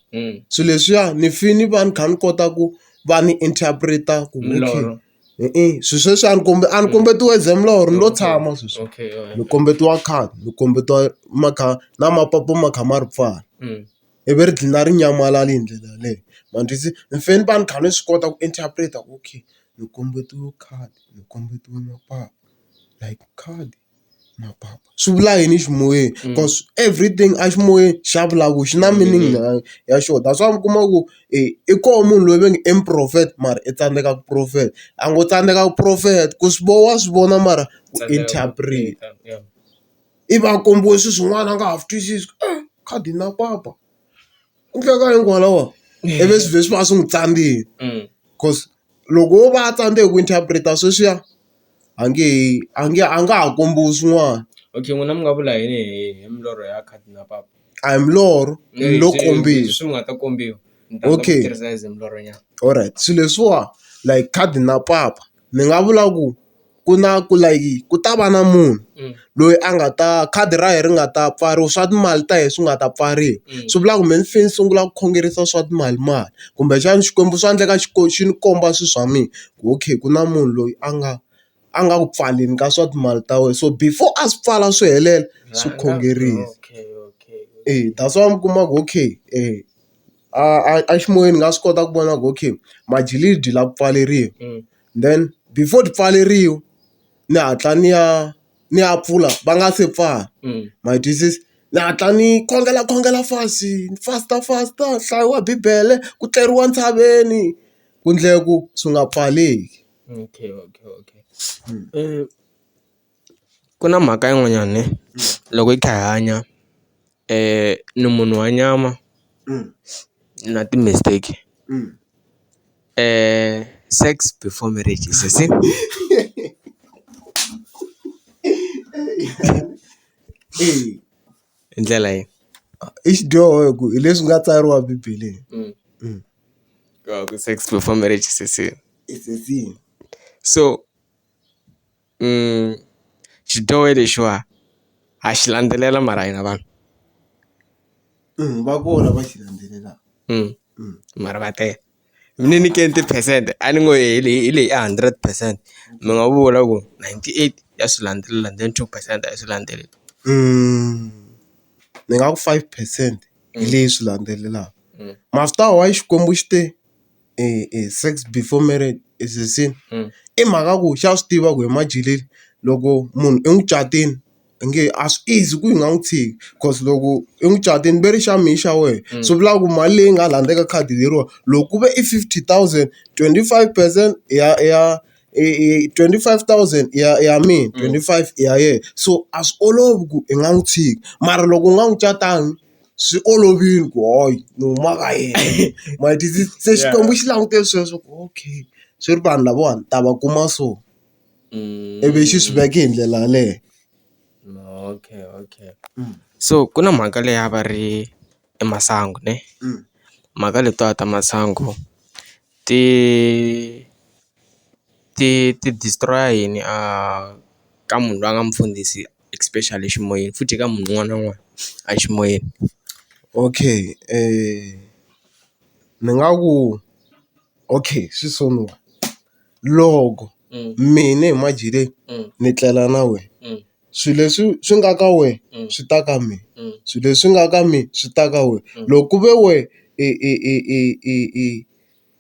swilo leswiya ni fini va ni kha ni kota ku va ni interpret-a ku okay swilo sweswi a ni kombetiwa exam milorho ni lo tshama sweswo ni kombetiwa khadi ni kombetiwa na mapapa ma kha ma ri pfala ivi ri dlina ri nyamalala hi ndlela yaleyo ma twisisa ni fane va ni kha ni swi kota ku interpret-a ku okay ni kombetiwe khadi ni kombetiwe mapapa like khadi mapapa swi vula yini ximoyeni because everything a ximoyeni xa vulavula xi na meaning ya xona that's why mi kuma ku i koho munhu loyi va nge i muprofeta mara i tsandzeka ku profeta a ngo tsandzeka ku profeta ku wa swi vona mara ku interpret i va kombiwe swilo swin'wana a nga ha swi twisisi khadi na papa ku endleka hinkwalawa ivi swilo leswi va swi n'wi tsandzeni because loko wo va a tsandzeki ku interpret-a sweswiya a nga ha kombiwi swin'wana. Okay, n'wina mi nga vula yini hi milorho ya khadi na papa? A hi milorho ni lo kombisa swi nga ta kombiwa okay milorho nyana alright swilo leswiwa like khadi na papa ni nga vula ku ku na ku like ku ta va na munhu loyi a nga ta khadi ra yena ri nga ta pfariwa swa timali ta hina swi nga ta pfariwa swi vula ku me ni sungula ku khongerisa swa timali kumbexana xikwembu swa endleka xi ni komba swilo swa mina ku okay ku na munhu loyi a nga ku pfaleni ka swa timali ta wena so before a swi pfala swi helela swi khongerile that's why mi kuma ku okay a ximoyeni nga swi kota ku vona ku okay majilili dyi lava ku pfaleriwa then before ti pfaleriwa ni hatla ni ya pfula va nga se pfala ma twisisa ni hatla ni khongela fasta nhlayo wa bibele ku tleriwa ntshaveni ku endlela ku swi nga pfaleki. Okay. Ku na mhaka yin'wanyana loko hi kha hi hanya ni munhu wa nyama na ti-mistake sex before marriage is a sin. hi ndlela yini? I xidyoho hi ku hi leswi nga tsariwa Bibeleni. Ku sex before marriage is a sin. It's a sin. So xidyoho lexiwa ha xi landzelela mara hina vanhu Va kona va xi landzelelaka. mara va tele. Mi ni nyikeni ti-percent a ni ngo hi leyi 100%, mi nga vula ku 98 ya swi landzelela then 2% a yi swi landzeleli. Ni nga ku 5% hi leyi swi landzelelaka. Mafter why Xikwembu xi te sex before marriage is a sin, i mhaka ku xa swi tiva ku hi majileli loko munhu i n'wi catini nge a swi easy ku hi nga n'wi tshiki, cause loko i n'wi catini ve ri xa mihi xa wena. Swi vula ku mali leyi nga landza eka khadi leriwa loko ku ve i 50,000 25% ya 25,000 ya mina 25 ya yena, so a swi olovi ku i nga n'wi tshiki. Mara loko u nga n'wi catangi swi olovile ku hoyi ni huma ka yena ma twisisa. Se Xikwembu xi langutele sweswo ku okay swi ri vanhu lavawani ta va kuma so ivi xi swi veke hi ndlela yaleyo. Okay. So ku na mhaka leyi a va ri i masangu ne, mhaka letiwa ta masangu ti destroy yini ka munhu loyi a nga mfundhisi especially ximoyeni, futhi ka munhu un'wana na un'wana a ximoyeni. Okay ni nga ku okay swi soniwa loko mina hi majileni ni tlela na wena, swilo leswi swi nga ka wena swi ta ka mina, swilo leswi nga ka mina swi ta ka wena. Loko ku ve we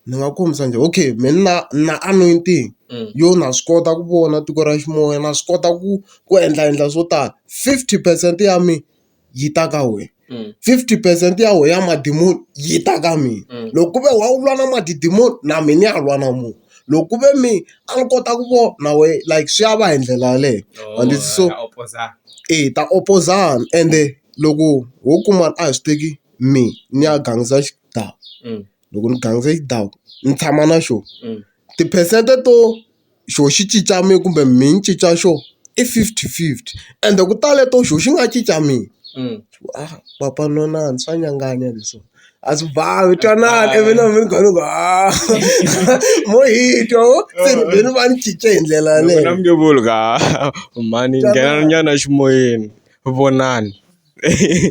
ni nga kombisa njhani, okay mina na anointing yo na swi kota ku vona tiko ra ximoya, na swi kota ku endla swo tala. 50% ya mina yi ta ka wena, 50% ya wena ya madimoni yi ta ka mina. Loko ku ve wa u lwa na madidimoni na mina ya lwa na munhu, loko ku ve mina a ni kota ku vona na we like swi ya va hi ndlela yaleyo. So ta opozana ende loko ho kuma a hi swi teki mina ni ya gangisa xidawu, loko ni gangise xidawu ni tshama na xo tiphesente to xo xi cinca mina kumbe mina ni cinca xo i 50-50, ende ku tale to xo xi nga cinca mina. Papa nonani swa nyanganya leswi a swi bavi twanani ivi na mi gone ku mo hi twa se ni va ni cince hi ndlela yaleyo. Na mi nge vuli ka mhani nghena nyana ximoyeni vonani.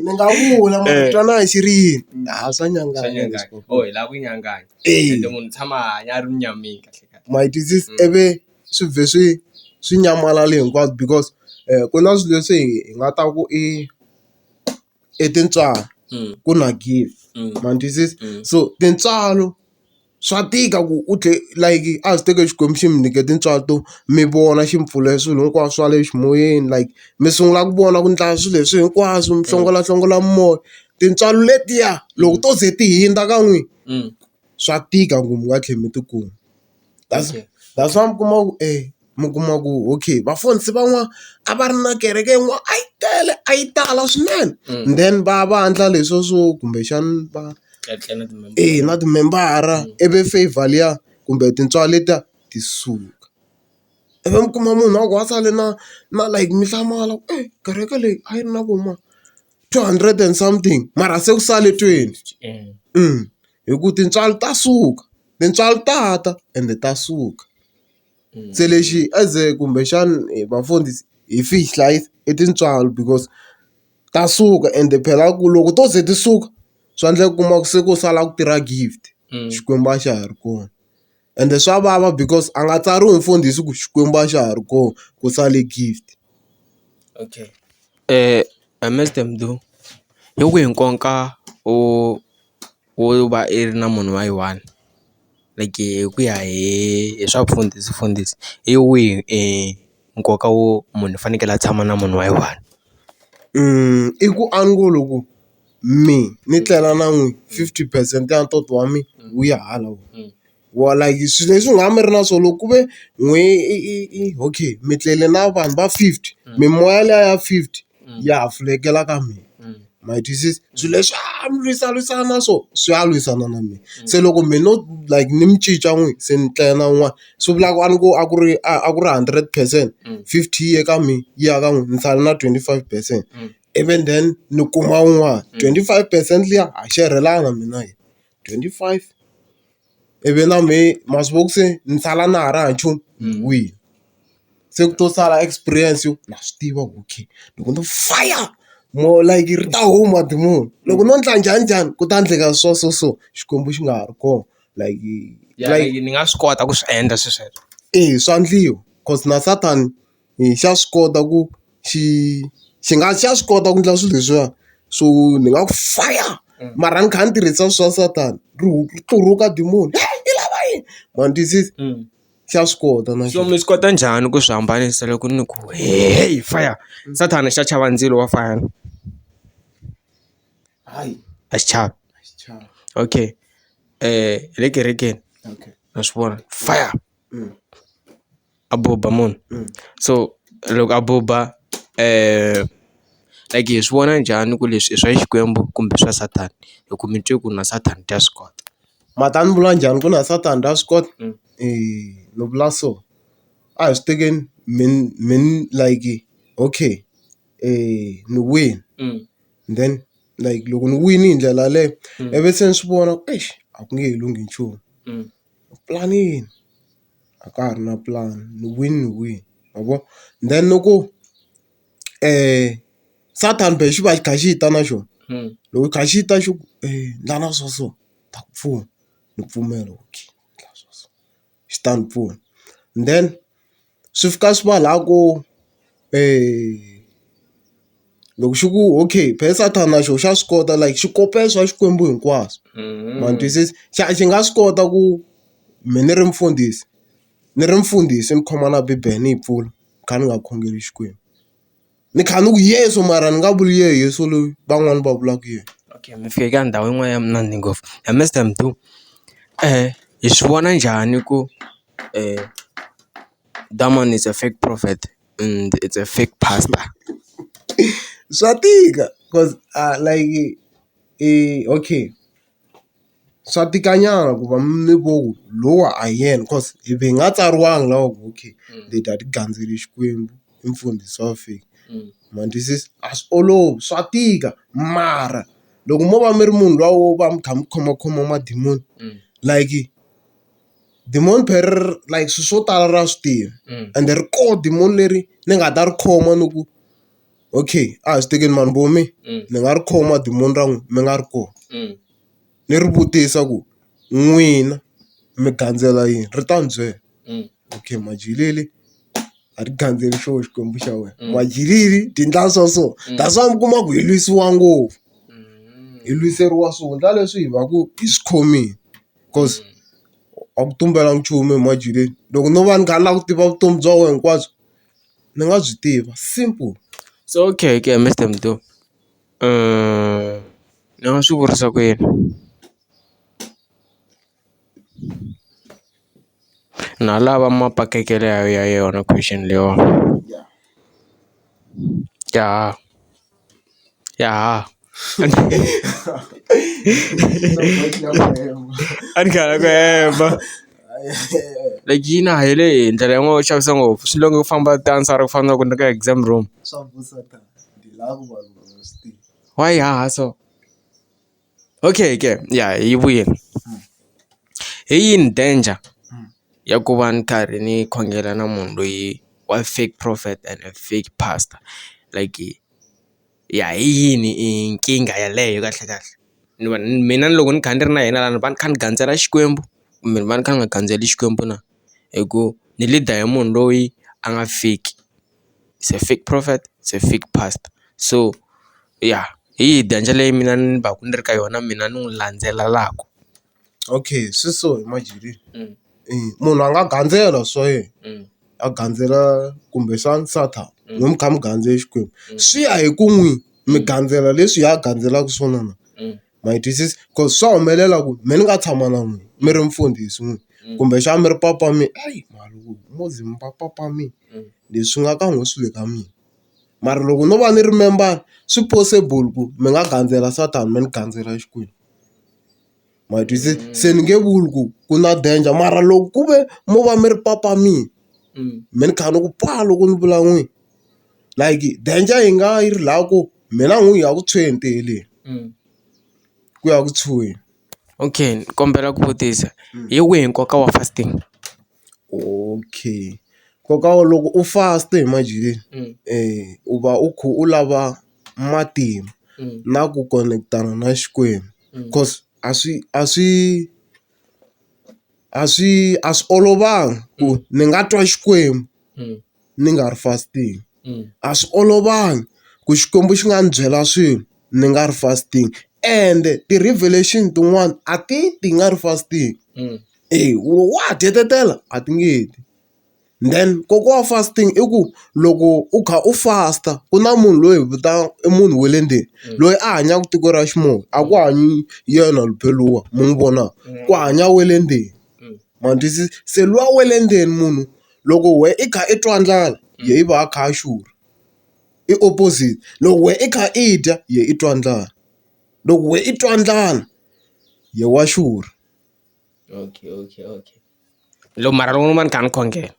Ni nga vula mara twanani xi ri yini swa nyanganya leswi. Hi lava ku nyanganya ende munhu tshama hanya a ri mnyameni kahle kahle. Ma yi twisisi ivi swi vhe swi nyamalala hinkwaswo because ku na swilo leswi hi nga ta ku i tintswalo ku na gift, ma ni twisisi. So tintswalo swa tika ku u like a swi teke Xikwembu xi mi nyike tintswalo to mi vona xi mi pfule swilo hinkwaswo swa le ximoyeni, like mi sungula ku vona ku ndla swilo leswi hinkwaswo mi hlongola moya. Tintswalo letiya loko to ze ti hindza ka n'wina swa tika ku mi nga tlhela mi ti kuma. That's why mi kuma ku okay vafundhisi van'wana a va ri na kereke yin'wana a yi tala swinene, then va endla leswo swo kumbexana va na timembara ivi favor liya kumbe tintswalo letiya ti suka. Ivi mi kuma munhu wa ku wa sale na like mi hlamala kereke leyi a yi ri na voma 200 and something mara se ku sale 20 hi ku tintswalo ta suka, tintswalo ta ta ende ta suka. Se lexi eze kumbexani vafundhisi hi fihlayisa i tintswalo because ta suka ende phela ku loko to ze ti suka swa endleka ku kuma ku se ku sala ku tirha gift Xikwembu a xa ha ri kona, ende swa vava because a nga tsariwi mfundhisi ku Xikwembu a xa ha ri kona ku sale gift. Okay Mr Mdu, hi wihi nkoka wo va i ri na munhu wa yi-one, like hi ku ya hi swa vufundhisi hi wihi nkoka wo munhu u fanekele a tshama na munhu wa yi-one? I ku a ni ngo loko mi ni tlela na n'wi 50% ya ntoto wa mina wu ya hala wa like swilo leswi nga mi ri na swona. Loko ku ve n'we okay mi tlele na vanhu va 50 mimoya liya ya 50 ya hafulekela ka mina, ma yi twisisi. Swilo leswi mi lwisana na swona swi ya lwisana na mina. Se loko mina no like ni mi cinca n'wi se ni tlela na un'wana swi vula ku a ku ri 100%, 50 yi ye ka mina yi ya ka n'wi ni sale na 25%. even then ni kuma un'wana 25% liya a xerhelana mina hi 25 ivi na me masivoko se ni sala na ha ri ha nchumu ni wile se ku to sala experience yo na swi tiva ku okay loko no fire mo like ri ta huma demon loko no ndla njhani ku ta endleka so xikwembu xi nga ha ri kona like ni nga swi kota ku swi endla sweswo swa ndliwa cause na Satan xa swi kota ku xa swi kota ku endla swilo leswiya so ni nga ku fire mara ni kha ni tirhisa swa Satan ri tluruka demon i lava yini man this is xa swi kota na so mi swi kota njhani ku swi hambanisa loko ni ku hey fire Satan xa chava ndzilo wa fire hayi a xi chavi okay hi le kerekeni na swi vona fire a boba munhu so loko a boba like hi swi vona njhani ku leswi i swa Xikwembu kumbe swa Satan hi ku mi twe ku na Satan ta swi kota mata ni vula njhani ku na Satan ta swi kota ni vula so a hi swi tekeni min like okay ni win then like loko ni win hi ndlela yaleyo ivi se ni swi vona ku a ku nge he lunghi nchumu plan yini a ka ha ri na plan ni win ma vo then loko Satan be xi va xi kha xi ta na xona loko xi kha xi ta xi ku ndla na so ta ku pfuna ni pfumela okay ndla so xi ta ni pfuna then swi fika swi va laha ku loko xi ku okay phela Satan na xona xa swi kota like xi kopela swa Xikwembu hinkwaswo ma twisisa xi nga swi kota ku me ni ri mfundhisi ni khoma na bibele ni yi pfula kha ni nga khongeli Xikwembu ni kha ni ku Yesu mara ni nga vuli Yesu loyi van'wani va vulaka yena okay mi fike ka ndhawu yin'wana ya mnandi ngopfu Mr Mdu hi swi vona njhani ku that man is a fake prophet and it's a fake pastor swa tika cause like okay swa tikanyana ku va mi vo lowa a yena cause hi ve nga tsariwangi lawa ku okay leti a ti gandzeli Xikwembu i mfundhisi wa fake man this is a swi olovi swa tika mara loko mo va mi ri munhu luwa wo va mi kha mi khomakhoma madimoni like demon per like swilo swo tala ra swi tiva ende ri koho demon leri ni nga ta ri khoma ni ku okay a hi swi tekeni mani vomi ni nga ri khoma demon ra n'wina mi nga ri kona ni ri vutisa ku n'wina mi gandzela yini ri ta ni byela okay majilili a ri gandzeli xo Xikwembu xa wena majilili ti ndla so that's why mi kuma ku hi lwisiwa ngopfu hi lwiseriwa swihundla leswi hi va ku hi swi khomini cause a ku tumbela nchumu hi majileli loko no va ni kha ni lava ku tiva vutomi bya wena hinkwabyo ni nga byi tiva simple so okay Mr Mdu ni nga swi vurisa ku yini na lava mapakekele ya yona question leyo ya a ni khala ku hemba like yina hi le ndlela yin'wana yo xavisa ngopfu swi longe ku famba ti-answer ku fana na ku ni ka exam room why so okay hi vuyeni hi yini danger ya ku va ni karhi ni khongela na munhu loyi wa fake prophet and a fake pastor like hi yini nkingha yaleyo kahle mina loko ni kha ni ri na yena lani va ni kha ni gandzela Xikwembu kumbe va ni kha ni nga gandzeli Xikwembu na hi ku ni leader hi munhu loyi a nga fake it's a fake prophet it's a fake pastor so hi danger leyi mina ni va ku ni ri ka yona mina ni n'wi landzelelaka okay swi so hi majileli munhu a nga gandzela swa yena a gandzela kumbe Satan n'wi mi kha mi gandzela Xikwembu swi ya hi ku n'wi mi gandzela leswi ya gandzelaka swona na ma yi twisisi cause swa humelela ku me ni nga tshama na n'wina mi ri mfundhisi n'wini kumbe xa mi ri papa mi maluku mozimba papa mi leswi nga ka n'we swi le ka mina mara loko no va ni ri membani swi possible ku mi nga gandzela Satan mi ni gandzela Xikwembu ma twisisi se ni nge vuli ku na danger mara loko ku ve mo va mi ri papa mina me ni kha ni ku loko ni vula n'wina like danger yi nga yi ri laha ku mina n'wi ya ku 20 le ku ya ku 2. Okay, kombela ku vutisa hi wihi nkoka wa fasting? Okay, nkoka wa loko u fast hi majileni u va u kha u lava matimba na ku connect-ana na Xikwembu, cause a swi olovanga ku ni nga twa Xikwembu ni nga ri fasting. A swi olovanga ku Xikwembu xi nga ni byela swilo ni nga ri fasting, ende ti-revelation tin'wana a ti nga ri fasting. Wa dyetetela a ti nge ti. Then nkoka wa fasting i ku loko u kha u fasta ku na munhu loyi hi i munhu wa le ndzeni loyi a hanyaka tiko ra ximoya, a ku hanyi yena lupeluwa mu n'wi vonaka, ku hanya wa le ndzeni. Ma twisisa? Se luwa wa le ndzeni munhu loko we i kha i twa ndlala ye i va a kha a xurha, i opposite. Loko we i kha i dya ye i twa ndlala, loko we i twa ndlala ye wa xurha. Okay. Loko mara loko ma ni kha ni khongela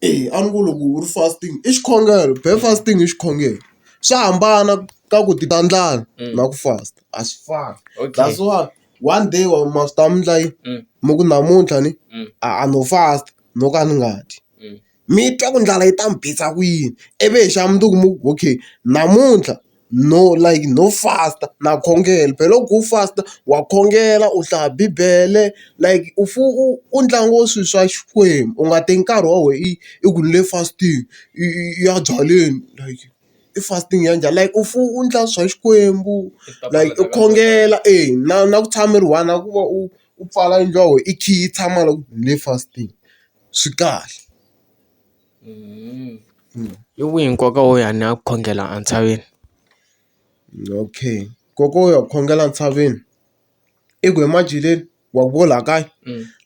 A ni ku loko u ri fasting i xikhongelo, be fasting i xikhongelo. Swa hambana ka ku ti ta ndlala na ku fast, a swi fani. That's why one day wa ma swi ta mi ndla yini mi ku namuntlha ni a no fast no ka ni nga dyi, mi twa ku ndlala yi ta mi bisa ku yini, ivi hi xa mundzuku mu ku okay namuntlha no fasta na khongela. Phela loko u fasta wa khongela, u hlaya bibele, like u ndla ngo swilo swa Xikwembu, u nga teki nkarhi wa we i ku ni le fasting ya byaleni, like i fasting ya njhani, like u ndla swa Xikwembu, like u khongela na ku tshama mi ri one, na ku va u pfala yindlu ya wena i key yi tshama loko ni le fasting swi kahle. hi wihi nkoka wo ya ni ya khongela entshaveni? Okay, nkoka wo ya khongela entshaveni i ku emajileni wa ku vola kaya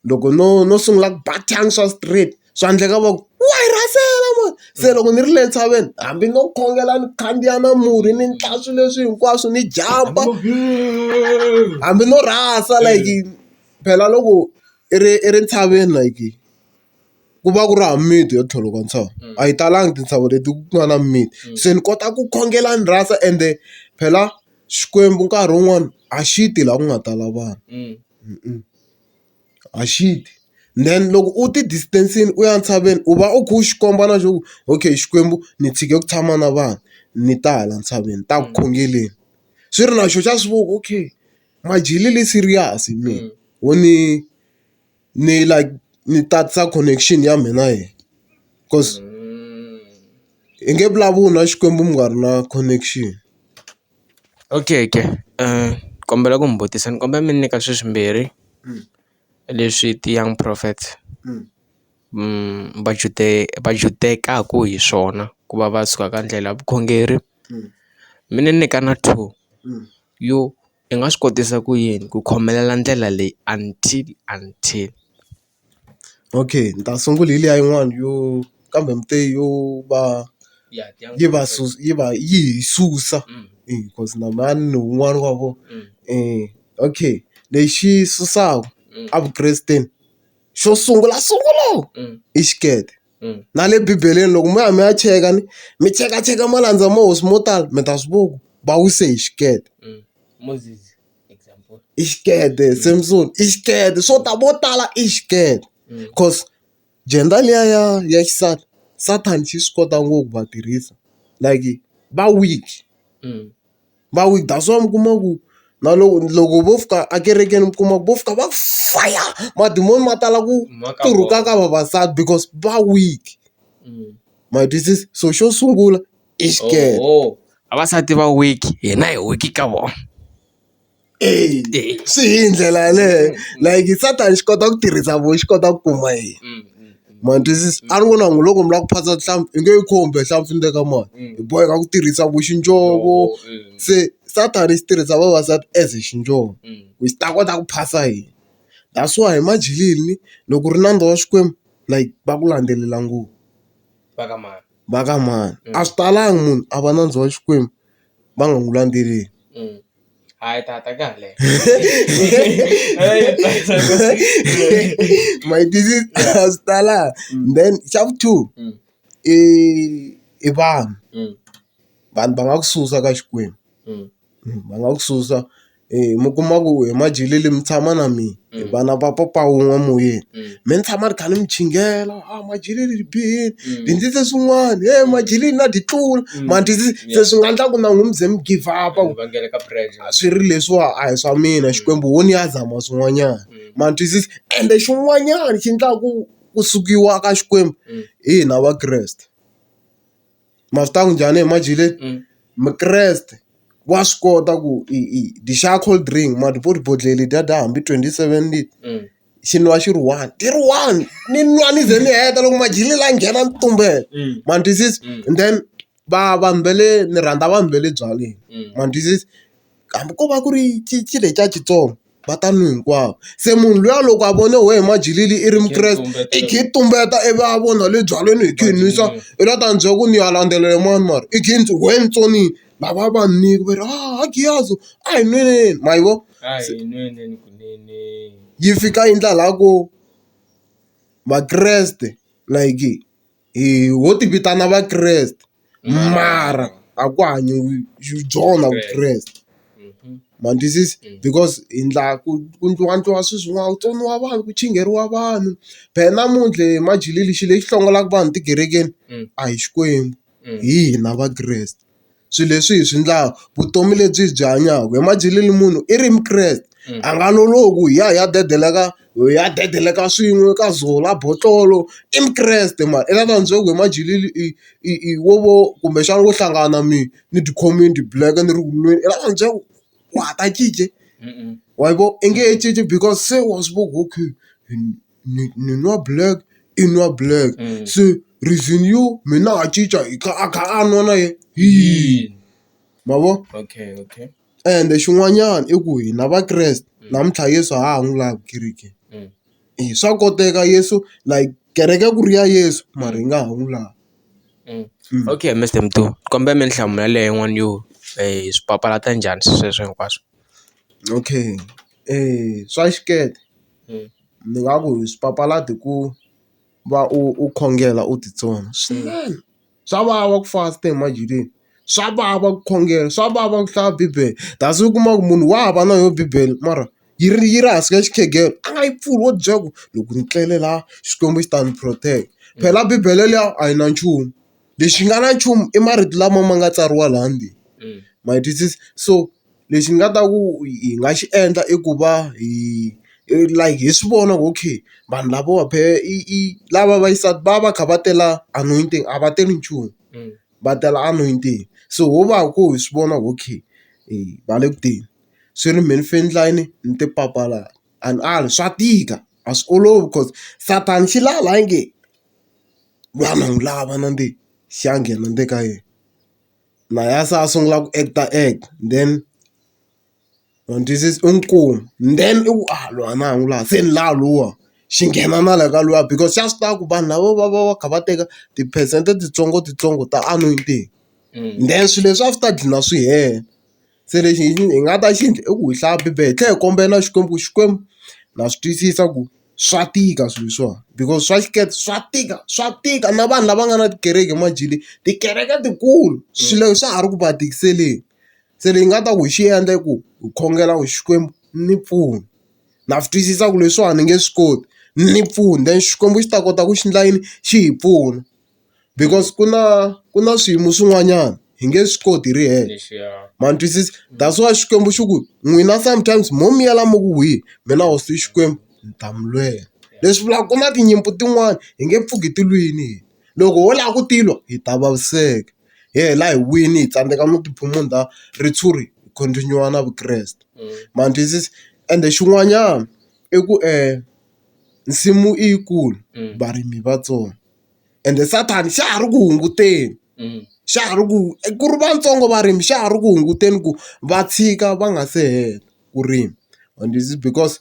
loko no sungula ku ba tyanga swa straight swa endleka va ku wa hi rasela man. Se loko ni ri le ntshaveni hambi no khongela ni khandziya na murhi ni ndla swilo leswi hinkwaswo ni jampa hambi no rasa, like phela loko i ri ntshaveni like ku va ku ri hava mimiti yo tlhelo ka ntshava, a yi talangi tintshava leti ku nga na mimiti. Se ni kota ku khongela ni rasa, ende phela Xikwembu nkarhi wun'wani a xi ti laha ku nga tala vanhu, a xi ti. Then loko u ti distance-ini u ya ntshaveni u va u kha u xi komba na xo ku okay Xikwembu ni tshike ku tshama na vanhu ni ta hala ntshaveni ta ku khongeleni, swi ri na xo xa swi vona okay majili le serious mina wo ni like ni tatisa connection ya mina yena, cause hi nge vulavuli na Xikwembu mi nga ri na connection. Okay, kombela ku mi vutisa, ni kombela mi nyika swilo swimbirhi leswi ti-young prophets va judekaku hi swona ku va va suka ka ndlela ya vukhongeri. Mi ni nyika na 2 yo i nga swi kotisa ku yini ku khomelela ndlela leyi until. Okay, ni ta sungula hi liya yin'wana yo kambe mite yo va yi hi susa because na mani ni wun'wani wa vo. Okay, lexi susaka a vukresteni xo sungula i xikete. Na le bibeleni loko mi ya mi ya cheka ni mi chekacheka malandza ma hosi mo tala mi ta swi vona va wise hi xikete. Moses example I xikete, Samson i xikete, swo ta vo tala i xikete. Cause jenda liya ya xisati Satan xi swi kota ngopfu va tirhisa, like va weak, that's why mi kuma ku na loko vo fika ekerekeni mi kuma ku vo fika va fire madimoni ma tala ku turhuka ka vavasati because va weak. Ma twisisa? So xo sungula i xikete. vavasati va weak hina hi weak ka vona. Swi hi ndlela yaleyo, like Satan xi kota ku tirhisa vo xi kota ku kuma hina. Ma twisisa? A ni vona loko mi lava ku phasa hlampfi i nge yi khombe hlampfi ni le ka mali, hi boheka ku tirhisa vo xinjovo. Se Satan xi tirhisa vavasati as xinjovo ku xi ta kota ku phasa hina. That's why hi majilini loko ri nandzu wa Xikwembu like va ku landzelela ngopfu va ka mani. A swi talangi munhu a va nandzu wa Xikwembu va nga n'wi landzeleli. Hayi tata kahle. My disease a swi talangi. Then xa vu 2 i vanhu vanhu va nga ku susa ka Xikwembu. Va nga ku susa mi kuma ku hi majileli mi tshama na mina vana va papa wun'we moyeni mi ni tshama ri kha ni mi chingela majileli ri bihini ti ndlise swin'wana majileli na ti tlula se swi nga endla ku na n'wi mi ze mi give up swi ri leswiwa a hi swa mina Xikwembu wo ni ya zama swin'wanyana ma twisisi ende xin'wanyana xi endlaka ku sukiwa ka Xikwembu hina vakreste ma swi tiva ku njhani hi majileli mukreste wa swi kota ku di-xa cold drink ma tibodhleli letiya ta hambi 27 liti xi nwa xi ri one ti ri one ni nwa ni ze ni heta loko majileli a nghena ni tumbela ma twisisi and then vanhu va le ni rhandza vanhu va le byaleni ma twisisi hambi ko va ku ri xi lexiya xitsongo va ta nwi hinkwavo se munhu luya loko a vone wehe majileli i ri mukreste i khi i tumbeta ivi a vona le byaleni hi khi hi nwisa i la ta ni byela ku ni ya landzelela mani mara i khi we ni tsonini lava va nyiki va ri Giyazo a hi nweneni ma yi vo yi fika yi ndla laha ku vakreste like ho ti vitana vakreste mara a ku hanyiwi byona vukreste ma twisisi because hi ndla ku ndliwa swilo swin'wana ku tsoniwa vanhu ku chingeriwa vanhu phela namuntlha majileli xi lexi hlongolaka vanhu tikerekeni a hi Xikwembu hi hina vakreste swilo leswi hi swi endlaka vutomi lebyi hi byi hanyaka hi majileli munhu i ri mukreste a nga loloku hi ya dedeleka swin'we ka zola botlolo i mukreste mara i lava ni byela ku hi majileli i wo kumbexana wo hlangana na mina ni tikhomini ti-black ni ri ku nweni i lava ni byela ku wa ta cince wa yi vo i nge he cinci because se wa swi vo ku okay ni nwa black i nwa black se reason yo mina a cinca a kha a nwa na ye ma vo ende xin'wanyana i ku hina vakreste namuntlha Yesu ha ha n'wi lavi kerekeni swa koteka Yesu like kereke ku ri ya Yesu mara hi nga ha n'wi lavi okay Mr Mtu kombe mi ni hlamula leyi yin'wana yo swi papalata njhani sweswo hinkwaswo okay swa xikete ni nga ku swi papalati ku va u khongela u titsona swinene swa vava ku fasta hi majileni swa vava ku khongela swa vava ku hlaya bibele that's u kuma ku munhu wa hava na yo bibele mara yi ri hansi ka xikhegelo a nga yi pfuli wo byela ku loko ni tlele laha Xikwembu xi ta ni protect phela bibele liya a yi na nchumu lexi nga na nchumu i marito lama ma nga tsariwa laha ndzeni ma yi twisisi so lexi ni nga ta ku hi nga xi endla i ku va like hi swi vona ku okay vanhu lavo lava vaxisati va kha va tela anointing a va teli nchumu va tela anointing so ho va ku hi swi vona ku okay va le ku teni swi ri mehe ni fendlani ni ti papalata and swa tika a swi olovi because Satan xi lala nge va na n'wi lava na ndi xi ya nghena ndzeni ka yena na ya se a sungula ku act then twisisi u n'wi kuma then i ku loyi na ha n'wi laha se ni laha luwa xi nghena na le ka luwa because xa swi tiva ku vanhu lava va kha va teka tiphesente titsongo ta anointing then swilo leswi a swi ta dlina swi hela se lexi hi nga ta xi endla i ku hi hlaya bibele hi tlhela hi kombela Xikwembu ku Xikwembu na swi twisisa ku swa tika swilo leswiwani because swa xikete swa tika na vanhu lava nga na tikereke majili tikereke tikulu swilo swa ha ri ku va tikiseleni se leyi nga ta ku hi xi endla i ku hi khongela ku Xikwembu ni pfuna na swi twisisa ku leswiwani ni nge swi koti ni pfuni then Xikwembu xi ta kota ku xi endla yini xi hi pfuna because ku na swiyimo swin'wanyana hi nge swi koti hi ri hela ma ni twisisi that's why Xikwembu xi ku n'wina sometimes mo miyela mo ku wihi mina hosi Xikwembu ni ta mi lwela leswi vulaka ku na tinyimpi tin'wani hi nge pfuki ti lwini loko ho lava ku tilwa hi ta vaviseka hi hela hi wini hi tsandzeka no tiphumunda ritshuri hi continue na vukreste ma ni twisisi ende xin'wanyana i ku nsimu i yikulu varimi vatsongo ende Satan xa ha ri ku hunguteni xa ha ri ku ri vatsongo varimi xa ha ri ku hunguteni ku va tshika va nga se hela ku rima and this is because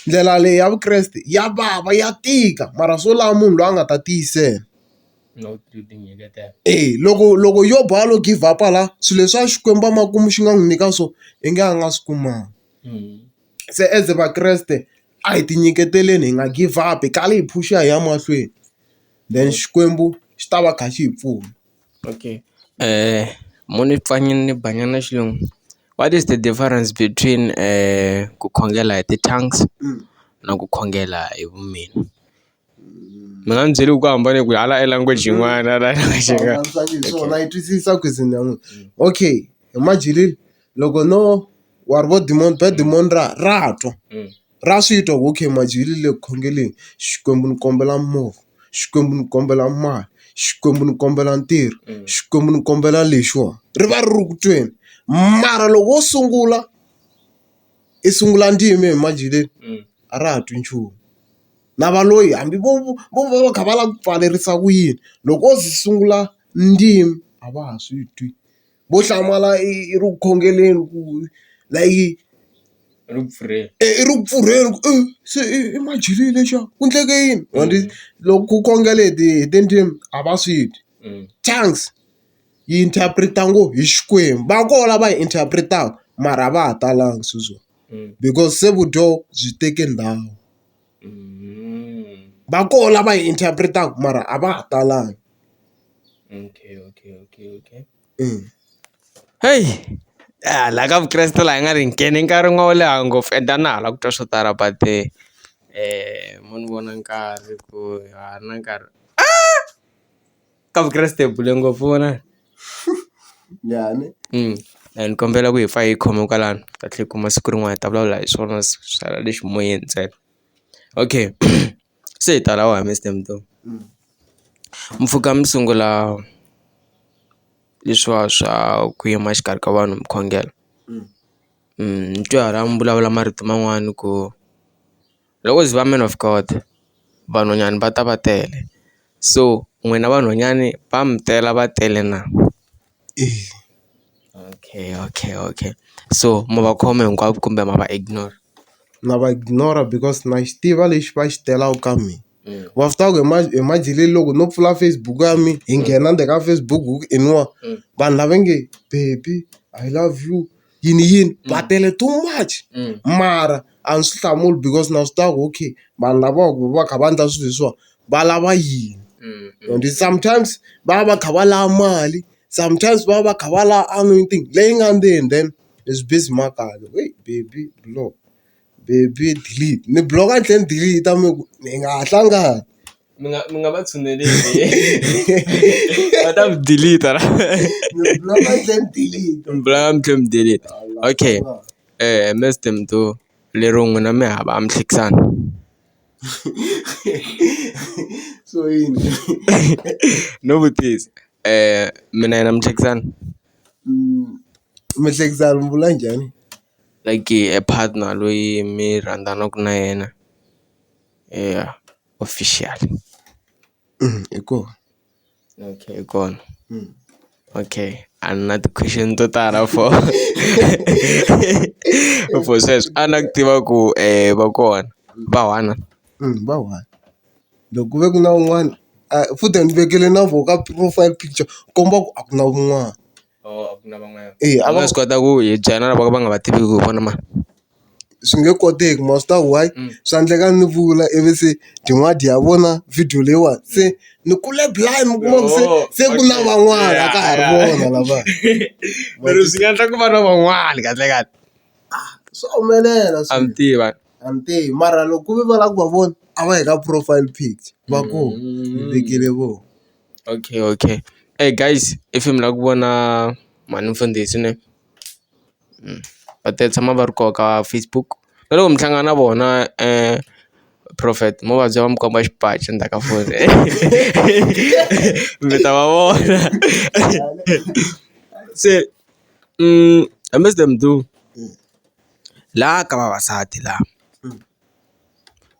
ndlela leyi ya vukreste ya vava ya tika mara swo lava munhu loyi a nga ta tiyisela loko yo boha lo give up la swilo leswi a Xikwembu emakumu xi nga n'wi nyika swo i nge a nga swi kumanga se as vakreste a hi ti nyiketeleni hi nga give up hi kale hi phusha hi ya mahlweni then Xikwembu xi ta va kha xi hi pfuna okay Moni pfanyini banyana xilungu. What is the difference between ku khongela hi ti-tongues na ku khongela hi vumini? Mi nga ni byeli ku hambane ku hala i language yin'wana na swona yi twisisa question ya n'wina. Okay, hi madyeleni loko no wa ri vo demon ra twa ra swi twa ku okay madyeleni le ku khongeleni Xikwembu ni kombela movha, Xikwembu ni kombela mali, Xikwembu ni kombela ntirho, Xikwembu ni kombela lexiwa ri va ri ku tweni. Mara loko wo sungula i sungula ndzimi hi madyeleni a ra ha twi nchumu na va loyi hambi vo va kha va lava ku pfalerisa ku yini loko o sungula ndzimi a va ha swi twi. Vo hlamala i ri ku khongeleni ku like i ri ku pfurheni se i madyeleni lexiya ku endleke yini loko ku khongela hi tindzimi a va swi twi. Tongues yi interpret-a ngo hi Xikwembu va kona lava hi interpret-aka mara a va ha talanga sweswo because se vudyoho byi teke ndhawu. Va kona lava hi interpret-aka mara a va ha talanga. Okay. Hey, la ka vukreste laha hi nga ri ngheni nkarhi wo leha ngopfu and na hala ku twa swo tala but mo ni vona nkarhi ku ha ri na nkarhi ka vukreste hi bule ngopfu vona. Yani Ni kombela ku hi pfa hi khome kwalano ta tlhela kuma siku rin'wana hi ta vulavula hi swona sala lexi moyeni ntsena. Okay se hi ta lawa hi Mr Mto mpfhuka mi sungula leswiwa swa ku yima xikarhi ka vanhu mi khongela ni twe hala mi vulavula marito man'wani ku loko zi va man of God vanhwanyani va ta va tele so n'wina vanhwanyani va mi tela va tele na? Okay so ma va khome hinkwavo kumbe ma va ignore? na va ignora because na xi tiva lexi va xi telaka ka mina. Wa swi tiva ku hi madyeleni loko no pfula Facebook ya mina hi nghena ndzeni ka Facebook iniwa vanhu lava nge baby I love you yini va tele too much mara a ni swi hlamuli because na swi tiva ku okay vanhu lava va kha va endla swilo leswiwa va lava yini and sometimes va va kha va lava mali, sometimes va va kha va lava anointing leyi nga ndzeni then is busy makaya hey baby block baby delete ni block a tlhela ni delete mi nga ha hlangani. Mi nga va tshuneleli va ta mi delete ni block a tlhela ni delete. mi block mi tlhela mi delete. Okay Mr Mto lero n'wina mi hava mi hlekisana so yini no vutisi mina yena mi hlekisana mi hlekisana mi vula njhani? like a partner loyi mi rhandzanaka na yena officially. I kona. Okay i kona. Okay a ni na ti-question to tala for sweswo a na ku tiva ku va kona va one. Va one loko ku ve ku na un'wana futhi ni vekele na vo ka profile picture komba ku a ku na un'wana. A ku na van'wana a va swi kota ku hi byela na lavo ka va nga va tiviki ku vona mani swi nge koteki ma swi tiva why swi endleka ni vula ivi se din'wadi ya vona video leyiwani se ni kule blind mi kuma ku se ku na van'wana a ka ha ri vona lava lero swi nga endla ku va na van'wana kahlekahle swa humelela a mi tiva a ni tivi mara loko ku ve va lava ku va vona a va hi ka profile picture va koho ni vekele vona. Okay hey guys if mi lava ku vona mhani Mfundhisi ne va ta tshama va ri koho ka Facebook na loko mi hlangana na vona Prophet mo va byela va mi komba xipachi endzhaku ka foni mi ta va vona se Mr Mto laha ka vavasati laha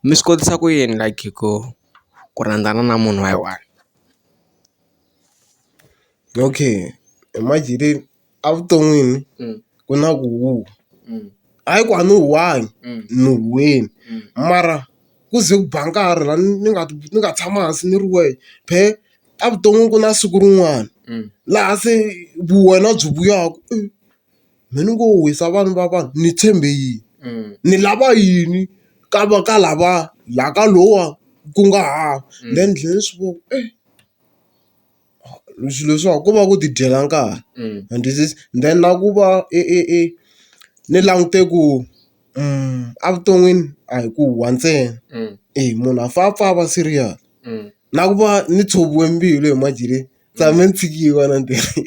mi swi kotisa ku yini like ku rhandzana na munhu wa yi one? Okay madyeleni evuton'wini ku na ku huha hayi ku a ni huwangi ni huweni mara ku ze ku ba nkarhi laha ni nga tshama hansi ni ri wexe phe evuton'wini ku na siku rin'wana laha se vuwena byi vuyaka me ni ngo huhisa vanhu va vanhu ni tshembe yini ni lava yini ka lava la ka lowa ku nga hava then ni tlhela ni swi vona swilo leswiwa ku va ku ti dyela nkarhi and then na ku va ni langute ku a vuton'wini a hi ku wa ntsena munhu a fa va serious na ku va ni tshoviwe mbilu hi majele tshame ni tshikiwa na ntirho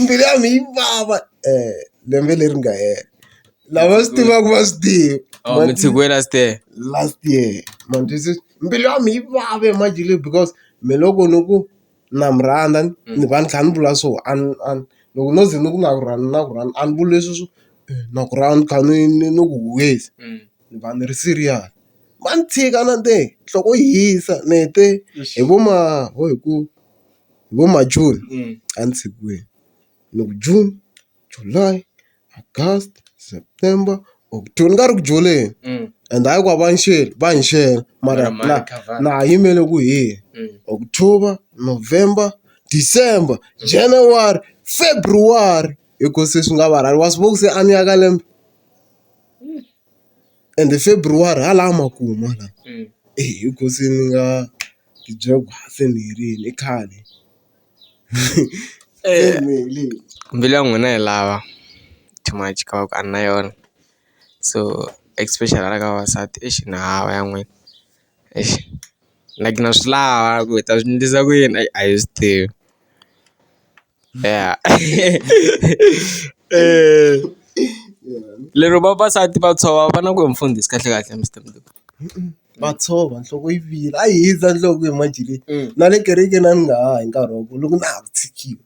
mbilu ya mi yi vava lembe leri nga hela lava swi tivaka va swi tiva mi tshikiwe last year man mbilu ya mi yi vava hi majele because me loko ni ku na mi rhandza ni va ni kha ni vula so loko no ze ni ku na ku rhandza a ni vuli leswi swo na ku rhandza ni kha ni ku huwisa ni va ni ri serious ma ni tshika na te nhloko yi hisa ni hete hi vo ma June a ni tshikiweni ni ku June, July, August, September, October ni nga ri ku joleni and hayi kwa va ni xela mara na ha yimele ku October, November, December, January, February hikuva se swi nga varhali wa swi vo ku se a ni ya ka lembe ende February hala makumu hala hikuva se ni nga ti byela ku se ni herile i khale mbilu ya n'wina yi lava too much ka ku a ni na yona so especially hala ka vavasati na hava ya n'wina like na swi lava ku hi ta swi endlisa ku yini a hi swi tivi lero vavasati va tshova va na ku hi mfundhisi kahle Mr. Mduku va tshova nhloko yi vila a yi hisa nhloko hi majileni na le kerekeni a ni nga ha hi nkarhi wa ku loko na ha ku tshikiwa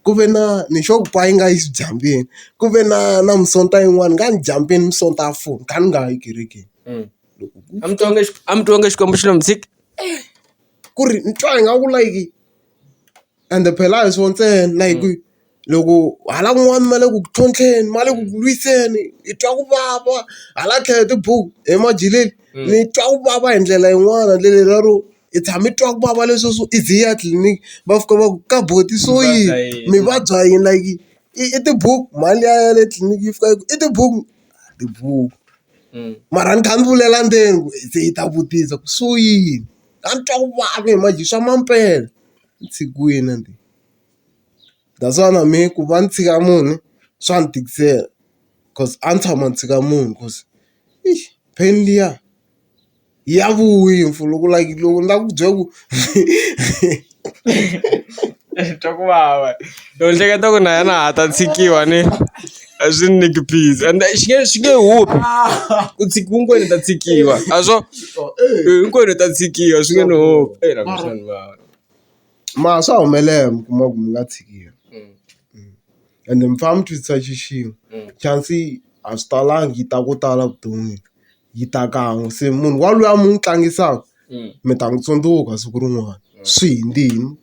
ku ve na ni xo ku pa yi nga yi swidyambeni ku ve na misonta yin'wana nga ni dyambeni misonta ya 4 kha ni nga yi kerekeni a mi twange xikwembu xi lo mi tshiki ku ri ni twa hi nga ku like and phela hi swo ntsena like loko hala kun'wana ma le ku tlhontlheni ma le ku lwiseni hi twa ku vava hala tlhela tibuku emajileni ni twa ku vava hi ndlela yin'wana leriya ro hi tshame twa ku vava leswo swo easy ya tliliniki va fika va ku ka boti so yini mi vabya yini like i tibuku mali ya le tliliniki yi fika i tibuku mara ni kha ni vulela ndzeni se yi ta vutisa ku so yini a ni twa ku vava hi maji swa mampela ni tshikiwini ande that's why na me ku va ni tshika munhu swa ni tikisela cause a ni tshama ni tshika munhu cause pain liya ya vuyi loko like loko ni la ku byela ku twa ku vava loko ni hleketa ku na yena ha ta tshikiwa ni a swi ni nyiki peace and swi nge huphi ku tshikiwa hinkwenu hi ta tshikiwa a swo hinkwenu hi ta tshikiwa swi nge ni huphi ma swa humelela mi kuma ku mi nga tshikiwa ende mi famba mi twisisa xiximo chansi a swi talangi yi ta ko tala vuton'wini yi ta kan'we se munhu waloye a mi n'wi tlangisaka mi ta n'wi tsundzuka siku rin'wana swi hindini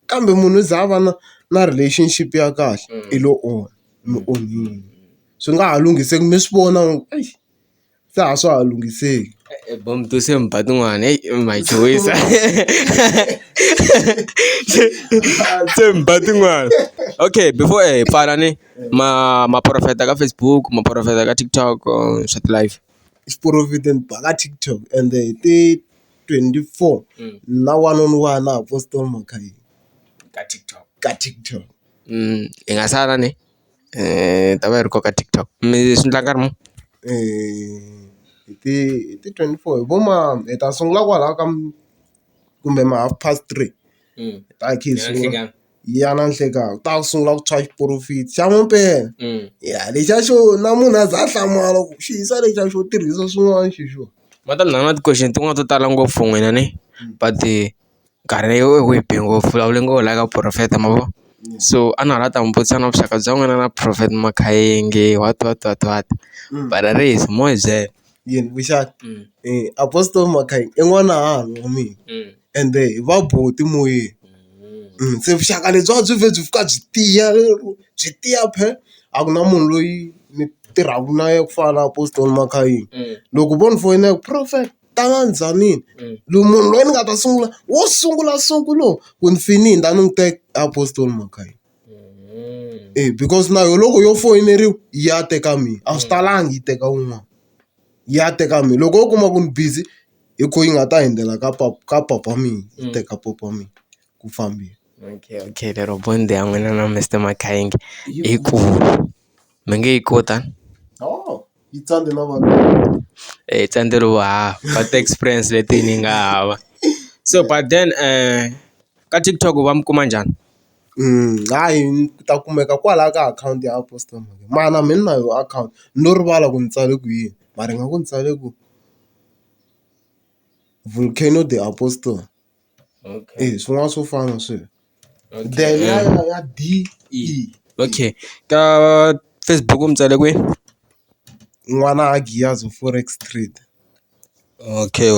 kambe munhu za a va na relationship ya kahle i lo onha mi onhile swi nga ha lunghiseki mi swi vona se a swa ha lunghiseki bomto se mi ba tin'wana ma choisa se mi ba tin'wana okay before hi pfala ni maprofeta ka Facebook maprofeta ka TikTok swa ti-live xiprofita ni ba ka TikTok and ti 24 na one on one na Apostle Makhaya ka TikTok hi nga sala ni ta va hi ri ko ka TikTok mi swi endla nkarhi mu ti 24 vo ma hi ta sungula kwalaho ka kumbe ma 3:30 ta khisi ya na nhlekani ta sungula ku tshwa xiprofita xa mampela ya lexa xo na munhu a za a hlamala ku xi hisa lexa xo tirhisa swin'wana xixo ma ta na ti-question tin'wana to tala ngopfu n'wina ni but nkarhi wu hi be ngopfu vulavule ngo la ka profeta ma vo so a ni hala ta mi vutisa na vuxaka bya n'wina na Prophet Makhayenge what but a ri hi mo hi byela yini vuxaka Apostle Makhaya i n'wana hahani wa mina ende hi va boti moyeni se vuxaka lebyi byi vhe byi fika byi tiya phe a ku na munhu loyi ni tirhaka na ye ku fana na Apostle Makhaya loko vo ni foyina ku prophet tanga njhanini loyi munhu loyi ni nga ta sungula wo sungula ku ni fini ni ta ni n'wi teka Apostle Makhaya because na yo loko yo foyineriwa ya teka mina a swi talangi yi teka wun'wana ya teka mina loko u kuma ku ni busy hi kho yi nga ta hundzela ka papa mina yi teka papa mina ku fambile. Okay, lero bond ya n'wina na Mr Makhaenge yi kulu mi nge yi kota yi tsandze na vanhu tsandzeriwa hava but experience leti ni nga hava. So but then ka TikTok va mi kuma njhani? Hayi ta kumeka kwalaho ka akhawunti ya Apostle Makhaenge mana mina na yo akhawunti no rivala ku ni tsale ku yini mara hi nga ku ni tsale ku Volcano the Apostle. Swin'wana swo fana swilo then ya DE. Okay, ka Facebook mi tsale kwini? N'wana Agiyazo Forex Trade. Okay,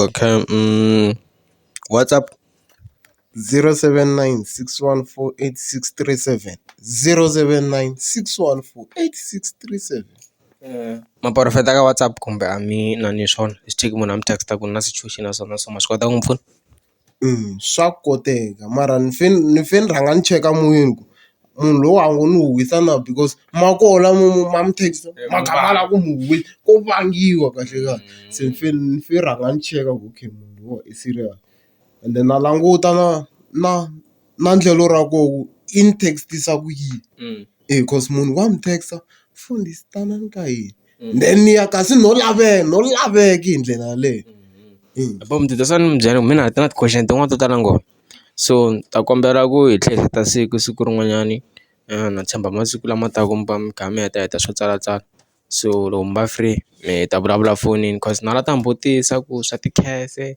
WhatsApp 079 6148637 079 6148637. maprofeta ka WhatsApp kumbe a mi na ni swona leswi munhu a mi text ku na situation na swona so ma swi kota ku n'wi pfuna? Swa koteka mara ni ni rhanga ni cheka moyeni ku munhu lowu a ngo ni huwisa na because ma koho lama ma mi text ma kha ma lava ku mi huwisa ko vangiwa kahle kahle se ni rhanga ni cheka ku okay munhu lowu i serious and then na languta na ndlelo ra koho i ni textisa ku yini because munhu wa mi text mfundhisi tanani ka yini then ni ya kasi no laveka hi ndlela yaleyo. Bo mi tirhisa ni mi byela mina a ti na ti-question tin'wana to tala ngopfu so ni ta kombela ku hi tlherisa siku rin'wanyani na tshemba masiku lama taka mi va mi kha mi heta swo tsalatsala so loko mi va free mi ta vulavula fonini cause na la ta mi vutisa ku swa tikhese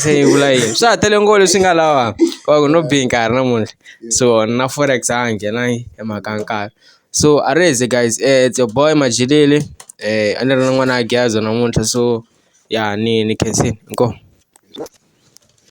yi vula yini swa ha tele ngopfu leswi nga lava ku no bihi nkarhi namuntlha so na forex a nghena hi mhaka ya nkarhi so a ri ze guys it's your boy Majilile a ni ri na n'wana Agiyazo namuntlha so ya ni khensini inkomu.